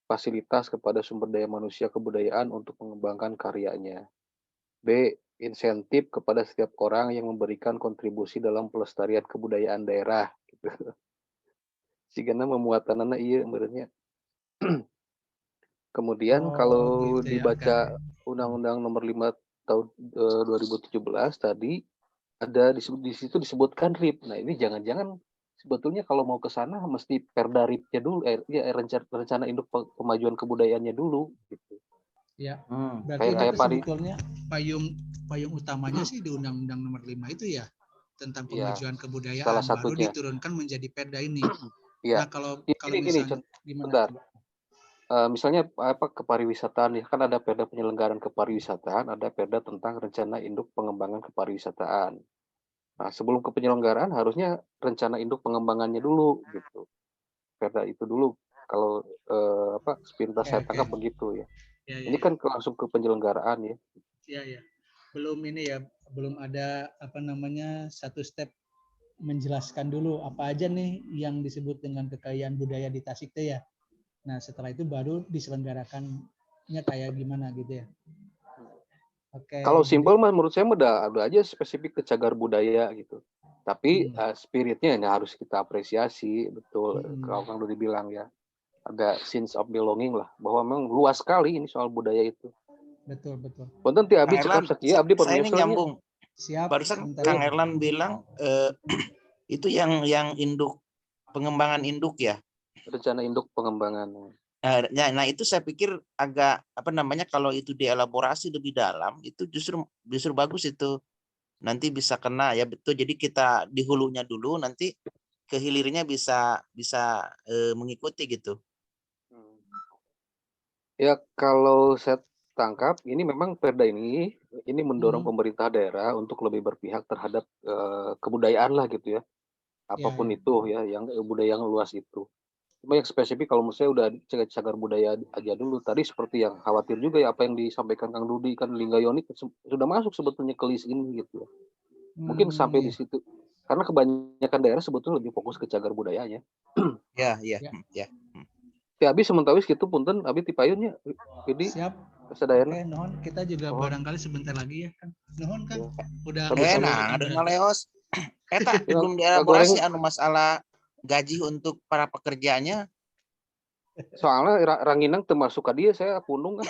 Fasilitas kepada sumber daya manusia kebudayaan untuk mengembangkan karyanya. B. Insentif kepada setiap orang yang memberikan kontribusi dalam pelestarian kebudayaan daerah. Gitu. Sigana memuatanana iya menurutnya. Kemudian Oh, kalau gitu ya. Oke, oke. dibaca Undang-Undang Nomor 5 tahun 2017 tadi ada di situ disebutkan RIP. Nah, ini jangan-jangan sebetulnya kalau mau ke sana mesti Perda RIP-nya dulu, ya rencana induk pemajuan kebudayaannya dulu gitu. Ya. Hmm. Berarti Kayak itu pari sebetulnya payung utamanya sih di Undang-Undang Nomor 5 itu ya, tentang ya pemajuan salah kebudayaan, baru satunya. diturunkan menjadi Perda ini. Ya. Nah, kalau Ini misalnya gimana sebentar. coba? Misalnya apa kepariwisataan ya kan ada Perda penyelenggaraan kepariwisataan, ada Perda tentang rencana induk pengembangan kepariwisataan. Nah, sebelum ke penyelenggaraan harusnya rencana induk pengembangannya dulu gitu. Perda itu dulu kalau sepintas Oke, saya oke. tangkap begitu ya. Ya, ya, Ini ya. kan langsung ke penyelenggaraan ya. Ya, ya. Belum ini ya, belum ada apa namanya satu step menjelaskan dulu apa aja nih yang disebut dengan kekayaan budaya di Tasik itu ya. Nah, setelah itu baru diselenggarakannya kayak gimana gitu ya. Oke, Kalau jadi simpel mah menurut saya udah aja spesifik ke cagar budaya gitu. Tapi spiritnya ini harus kita apresiasi betul kalau Kang Dodi bilang ya. Ada sense of belonging lah bahwa memang luas sekali ini soal budaya itu. betul, betul. Punten ti Kang abdi cekap Erlan, sakieu abdi saya ini permiyosannya. nyambung. Siap, Barusan sebentar Kang ya. Erlan bilang itu yang induk pengembangan induk ya. Rencana induk pengembangan. Nah, itu saya pikir agak apa namanya kalau itu dielaborasi lebih dalam itu justru bagus itu. Nanti bisa kena ya betul. Jadi kita di hulunya dulu nanti ke hilirnya bisa mengikuti gitu. Ya kalau saya tangkap ini memang Perda ini mendorong pemerintah daerah untuk lebih berpihak terhadap kebudayaan lah gitu ya. Apapun Ya, ya. itu ya yang budaya yang luas itu. Cuma yang spesifik kalau menurut saya udah cagar budaya aja dulu. Tadi seperti yang khawatir juga ya apa yang disampaikan Kang Dudi kan Linggayoni sudah masuk sebetulnya ke list ini gitu. Mungkin sampai di Iya. situ. Karena kebanyakan daerah sebetulnya lebih fokus ke cagar budayanya. Ya. Ya abis sementara gitu punten abis tipayunnya. Jadi Siap. kesadayana. Oke, Nuhun. Kita juga barangkali sebentar lagi ya kan. Nuhun kan. Ya. Udah Sami-sami. Nah, ada maleos. Eta Ya, belum goreng dielaborasi anu masalah gaji untuk para pekerjanya. soalnya ranginang termasuk ka dia saya punung kan.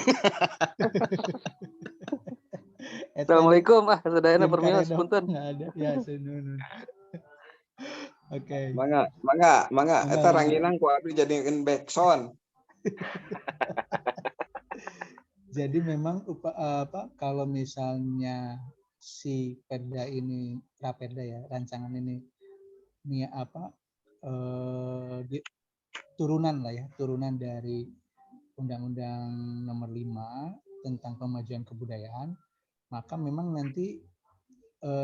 Assalamualaikum sadayana permios punten. Nggak ada. Ya, Nuhun. Oke. Mangga eta ranginang ku abdi jadikeun backsound. Jadi memang kalau misalnya si Perda ini, Raperda ya, rancangan ini turunan lah ya, turunan dari Undang-Undang Nomor 5 tentang pemajuan kebudayaan, maka memang nanti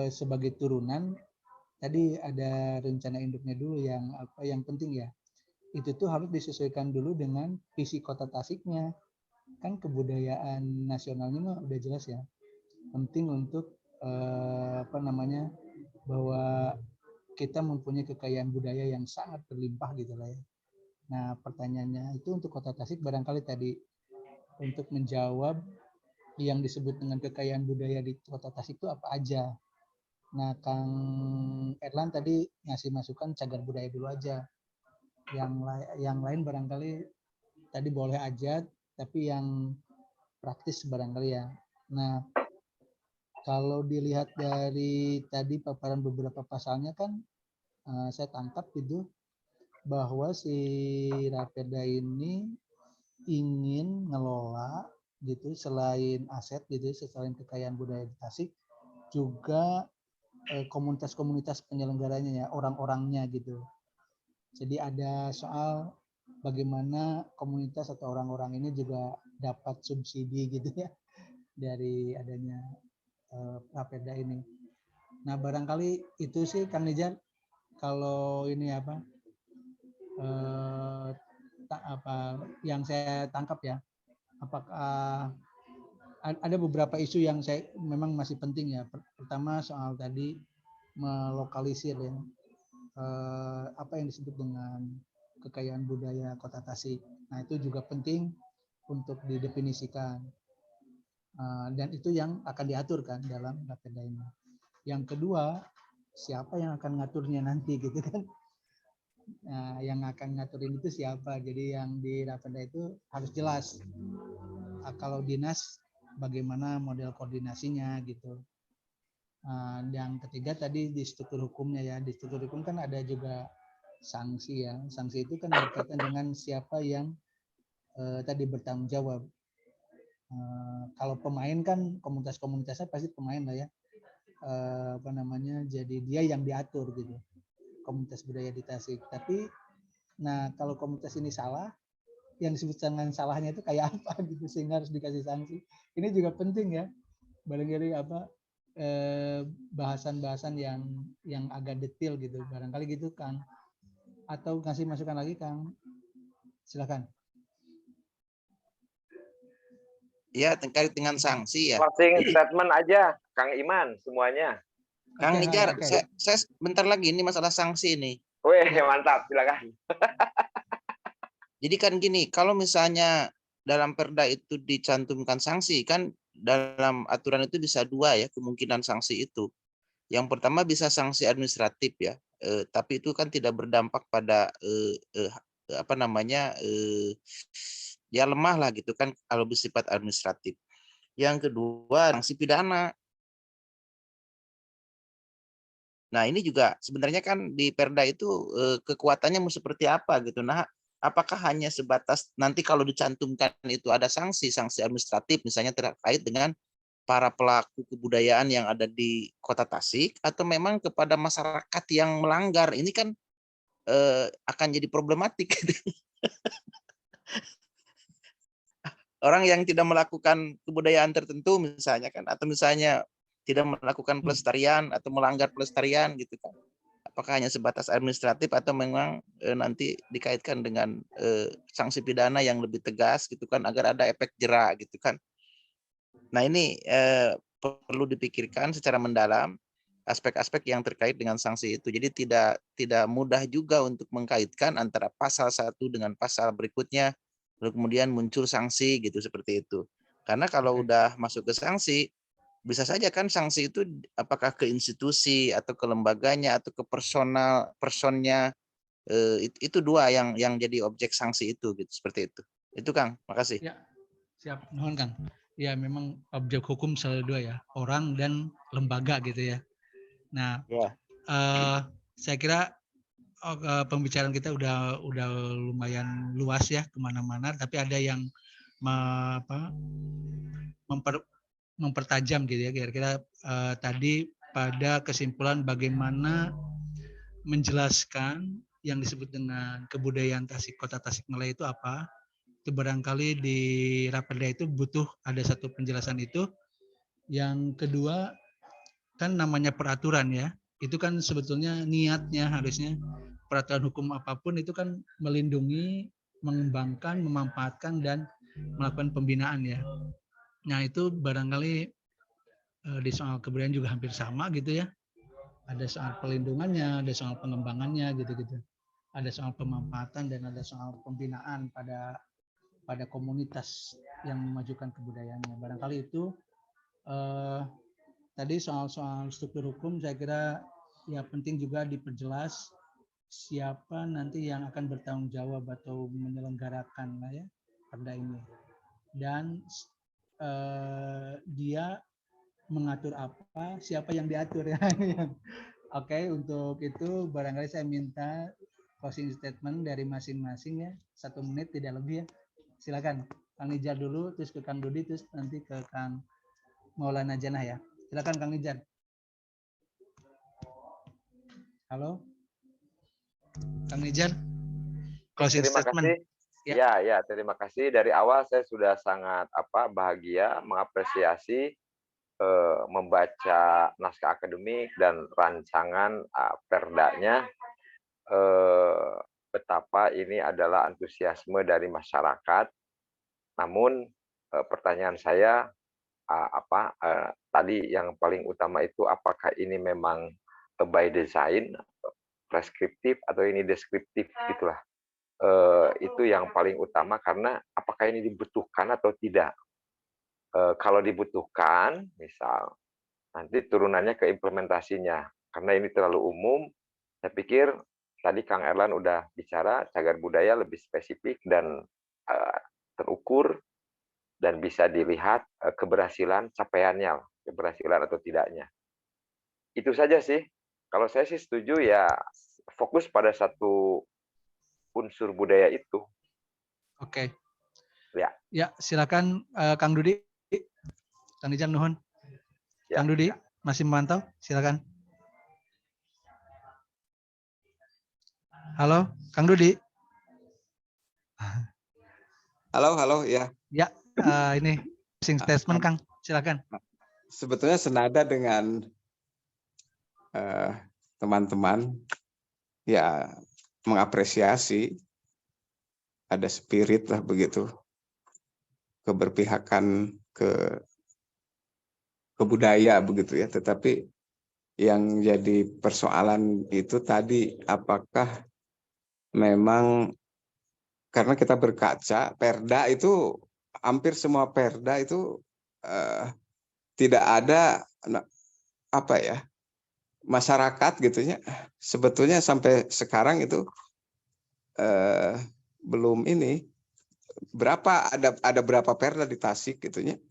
sebagai turunan tadi ada rencana induknya dulu yang penting ya. Itu tuh harus disesuaikan dulu dengan visi Kota Tasiknya. Kan kebudayaan nasionalnya mah udah jelas ya. Penting untuk bahwa kita mempunyai kekayaan budaya yang sangat berlimpah gitu lah ya. Nah, pertanyaannya itu untuk Kota Tasik barangkali tadi untuk menjawab yang disebut dengan kekayaan budaya di Kota Tasik itu apa aja. Nah, Kang Erlan tadi ngasih masukan cagar budaya dulu aja. Yang lain barangkali tadi boleh aja, tapi yang praktis barangkali ya. Nah, kalau dilihat dari tadi paparan beberapa pasalnya kan saya tangkap gitu bahwa si Raperda ini ingin ngelola gitu selain aset gitu selain kekayaan budaya di Tasik juga komunitas-komunitas penyelenggaranya ya orang-orangnya gitu. Jadi ada soal bagaimana komunitas atau orang-orang ini juga dapat subsidi gitu ya dari adanya Raperda ini. Nah barangkali itu sih Kang Nijar kalau ini apa yang saya tangkap ya. Apakah ada beberapa isu yang saya memang masih penting ya. Pertama soal tadi melokalisir ya, apa yang disebut dengan kekayaan budaya Kota Tasik. Nah itu juga penting untuk didefinisikan, dan itu yang akan diatur kan dalam Rapeda ini. Yang kedua, siapa yang akan ngaturnya nanti gitu kan? Nah, yang akan ngaturin itu siapa? Jadi yang di Rapeda itu harus jelas. Kalau dinas, bagaimana model koordinasinya gitu. Yang ketiga tadi di struktur hukumnya ya. Di struktur hukum kan ada juga sanksi ya. Sanksi itu kan berkaitan dengan siapa yang tadi bertanggung jawab. Kalau pemain kan komunitas-komunitasnya pasti pemain lah ya. Apa namanya? Jadi dia yang diatur gitu. Komunitas budaya di Tasik. Tapi nah kalau komunitas ini salah, yang disebut dengan salahnya itu kayak apa gitu sehingga harus dikasih sanksi. Ini juga penting ya. Barangkali apa bahasan-bahasan yang agak detail gitu. Barangkali gitu Kang. Atau kasih masukan lagi Kang. Silakan. Ya, terkait dengan sanksi ya. Closing statement aja, Kang Iman semuanya. Kang Oke, Nijar, oke. saya bentar lagi ini masalah sanksi ini. Wih, mantap, silakan. Jadi kan gini, kalau misalnya dalam Perda itu dicantumkan sanksi, kan dalam aturan itu bisa dua ya kemungkinan sanksi itu. Yang pertama bisa sanksi administratif ya, tapi itu kan tidak berdampak pada apa namanya ya lemah lah gitu kan kalau bersifat administratif. Yang kedua sanksi pidana. Nah ini juga sebenarnya kan di Perda itu kekuatannya mau seperti apa gitu. Nah apakah hanya sebatas nanti kalau dicantumkan itu ada sanksi administratif misalnya terkait dengan para pelaku kebudayaan yang ada di Kota Tasik atau memang kepada masyarakat yang melanggar ini kan akan jadi problematik. Orang yang tidak melakukan kebudayaan tertentu misalnya kan atau misalnya tidak melakukan pelestarian atau melanggar pelestarian gitu kan. Apakah hanya sebatas administratif atau memang nanti dikaitkan dengan sanksi pidana yang lebih tegas gitu kan agar ada efek jera gitu kan. Nah ini perlu dipikirkan secara mendalam aspek-aspek yang terkait dengan sanksi itu. Jadi tidak mudah juga untuk mengkaitkan antara pasal satu dengan pasal berikutnya, lalu kemudian muncul sanksi gitu seperti itu. Karena kalau udah masuk ke sanksi, bisa saja kan sanksi itu apakah ke institusi atau ke lembaganya atau ke personnya itu dua yang jadi objek sanksi itu gitu seperti itu. Itu Kang, makasih. Ya, siap. Mohon Kang. Ya memang objek hukum selalu dua ya, orang dan lembaga gitu ya. Nah, Ya. saya kira pembicaraan kita udah lumayan luas ya kemana-mana, tapi ada yang mempertajam gitu ya kira-kira tadi pada kesimpulan bagaimana menjelaskan yang disebut dengan kebudayaan Tasik, Kota Tasikmalaya itu apa. Itu barangkali di Rapeda itu butuh ada satu penjelasan itu. Yang kedua kan namanya peraturan ya, itu kan sebetulnya niatnya harusnya peraturan hukum apapun itu kan melindungi, mengembangkan, memanfaatkan dan melakukan pembinaan ya. Nah itu barangkali di soal kebudayaan juga hampir sama gitu ya. Ada soal pelindungannya, ada soal pengembangannya gitu-gitu. Ada soal pemanfaatan dan ada soal pembinaan pada komunitas yang memajukan kebudayaannya. Barangkali itu tadi soal struktur hukum saya kira ya penting juga diperjelas siapa nanti yang akan bertanggung jawab atau menyelenggarakan lah ya perda ini dan dia mengatur apa, siapa yang diatur ya. Oke, untuk itu barangkali saya minta closing statement dari masing-masing ya, 1 menit tidak lebih ya. Silakan, Kang Nijar dulu, terus ke Kang Dudi, terus nanti ke Kang Maulana Janah ya. Silakan Kang Nijar. Halo, Kang Nijar, closing Terima statement. kasih. Ya, terima kasih. Dari awal saya sudah sangat bahagia, mengapresiasi membaca naskah akademik dan rancangan perdanya, betapa ini adalah antusiasme dari masyarakat. Namun pertanyaan saya, tadi yang paling utama itu apakah ini memang by design, preskriptif atau ini deskriptif gitulah. Itu yang paling utama karena apakah ini dibutuhkan atau tidak. Kalau dibutuhkan, misal nanti turunannya ke implementasinya. Karena ini terlalu umum, saya pikir tadi Kang Erlan udah bicara cagar budaya lebih spesifik dan terukur dan bisa dilihat keberhasilan capaiannya, keberhasilan atau tidaknya. Itu saja sih. Kalau saya sih setuju ya fokus pada satu unsur budaya itu. Oke. Ya. Ya, silakan Kang Dudi. Kang Nijang nuhun. Ya, Kang Dudi ya. masih memantau? Silakan. Halo, Kang Dudi. Halo, ya. Ya, ini closing statement Kang. Silakan. Sebetulnya senada dengan teman-teman ya mengapresiasi ada spirit lah begitu, keberpihakan ke budaya begitu ya. Tetapi yang jadi persoalan itu tadi apakah memang karena kita berkaca perda itu hampir semua perda itu tidak ada apa ya masyarakat gitunya sebetulnya sampai sekarang itu belum ini berapa ada berapa perda di Tasik gitunya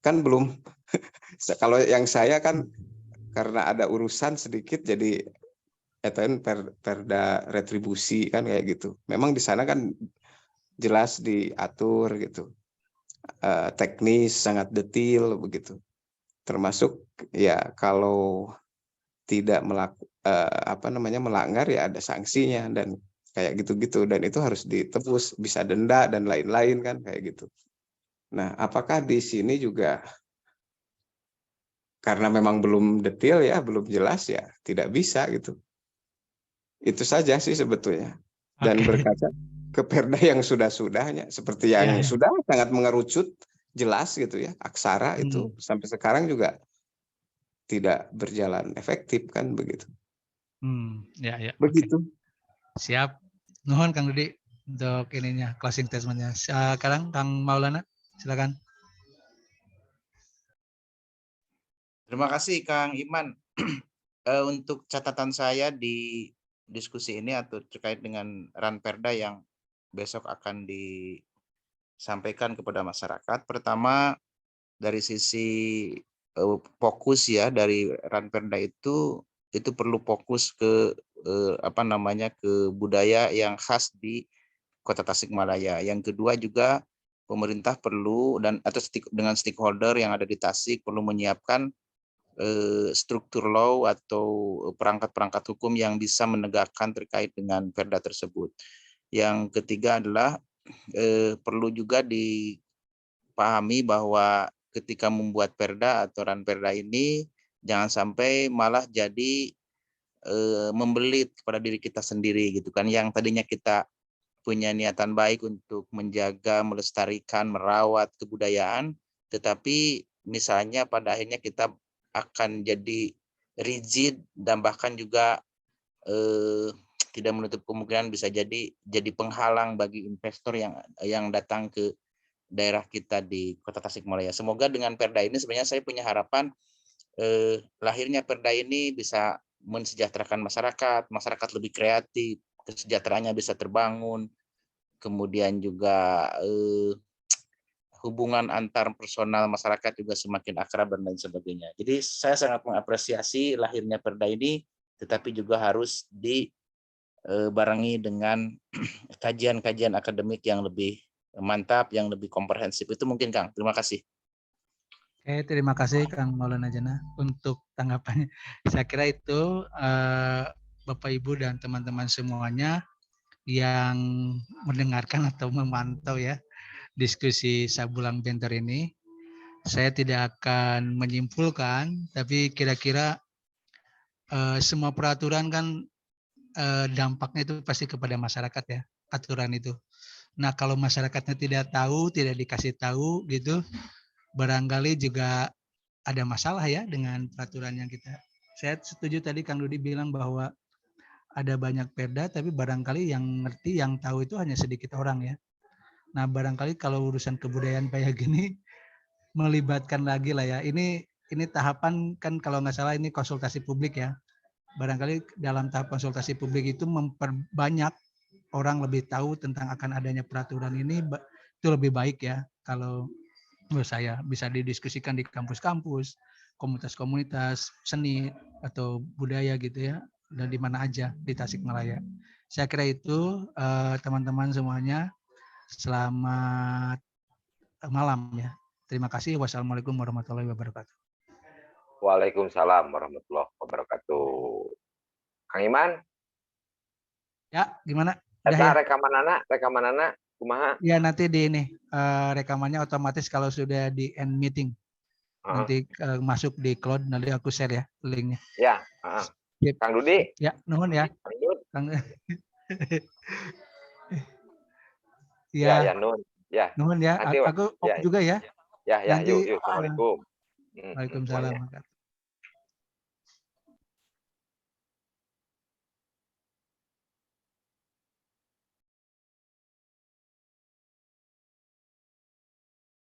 kan belum. Kalau yang saya kan karena ada urusan sedikit jadi perda retribusi kan kayak gitu. Memang di sana kan jelas diatur gitu, teknis sangat detail begitu. Termasuk ya kalau tidak melanggar ya ada sanksinya dan kayak gitu-gitu dan itu harus ditebus, bisa denda dan lain-lain kan kayak gitu. Nah, apakah di sini juga karena memang belum detail ya, belum jelas ya, tidak bisa gitu. Itu saja sih sebetulnya. Dan berkaca ke perda yang sudah-sudahnya, seperti yang sudah sangat mengerucut, jelas gitu ya, aksara itu sampai sekarang juga tidak berjalan efektif kan begitu. Ya. Begitu. Okay. Siap. Nuhun Kang Dudi untuk ininya closing statement-nya. Sekarang Kang Maulana, silakan. Terima kasih Kang Iman. Untuk catatan saya di diskusi ini atau terkait dengan Ranperda yang besok akan disampaikan kepada masyarakat. Pertama dari sisi fokus ya dari Ranperda itu perlu fokus ke ke budaya yang khas di Kota Tasikmalaya. Yang kedua juga pemerintah perlu dengan stakeholder yang ada di Tasik perlu menyiapkan struktur law atau perangkat-perangkat hukum yang bisa menegakkan terkait dengan perda tersebut. Yang ketiga adalah perlu juga dipahami bahwa ketika membuat perda atau ranperda ini jangan sampai malah jadi membelit kepada diri kita sendiri gitu kan, yang tadinya kita punya niatan baik untuk menjaga, melestarikan, merawat kebudayaan, tetapi misalnya pada akhirnya kita akan jadi rigid dan bahkan juga tidak menutup kemungkinan bisa jadi penghalang bagi investor yang datang ke daerah kita di Kota Tasikmalaya. Semoga dengan perda ini sebenarnya saya punya harapan lahirnya perda ini bisa mensejahterakan masyarakat lebih kreatif, kesejahteraannya bisa terbangun, kemudian juga hubungan antar personal masyarakat juga semakin akrab dan lain sebagainya. Jadi saya sangat mengapresiasi lahirnya perda ini, tetapi juga harus dibarengi dengan kajian-kajian akademik yang lebih mantap, yang lebih komprehensif. Itu mungkin Kang. Terima kasih. Oke, terima kasih Kang Maulana Jana untuk tanggapannya. Saya kira itu Bapak Ibu dan teman-teman semuanya yang mendengarkan atau memantau ya diskusi Sabulang Bentor ini. Saya tidak akan menyimpulkan, tapi kira-kira semua peraturan kan dampaknya itu pasti kepada masyarakat ya, aturan itu. Nah, kalau masyarakatnya tidak tahu, tidak dikasih tahu gitu, barangkali juga ada masalah ya dengan peraturan yang kita. Saya setuju tadi Kang Dudi bilang bahwa ada banyak perda, tapi barangkali yang ngerti, yang tahu itu hanya sedikit orang ya. Nah, barangkali kalau urusan kebudayaan kayak gini melibatkan lagi lah ya. Ini tahapan kan kalau nggak salah ini konsultasi publik ya. Barangkali dalam tahap konsultasi publik itu memperbanyak orang lebih tahu tentang akan adanya peraturan ini, itu lebih baik ya kalau menurut saya bisa didiskusikan di kampus-kampus, komunitas-komunitas seni atau budaya gitu ya, dan di mana aja di Tasikmalaya. Saya kira itu teman-teman semuanya, selamat malam ya. Terima kasih. Wassalamualaikum warahmatullahi wabarakatuh. Waalaikumsalam warahmatullahi wabarakatuh. Kang Iman, Ya, gimana? Udah ya? rekaman anak, kumaha? Ya, nanti di ini rekamannya otomatis kalau sudah di end meeting. Nanti masuk di cloud, nanti aku share ya linknya. Ya, Kang Dudi. Ya, nuhun ya. Kang Dudi. Ya, Nun. Ya. nuhun ya. Nanti, Aku off juga ya. Ya, Nanti, yuk. Assalamualaikum. Waalaikumsalam.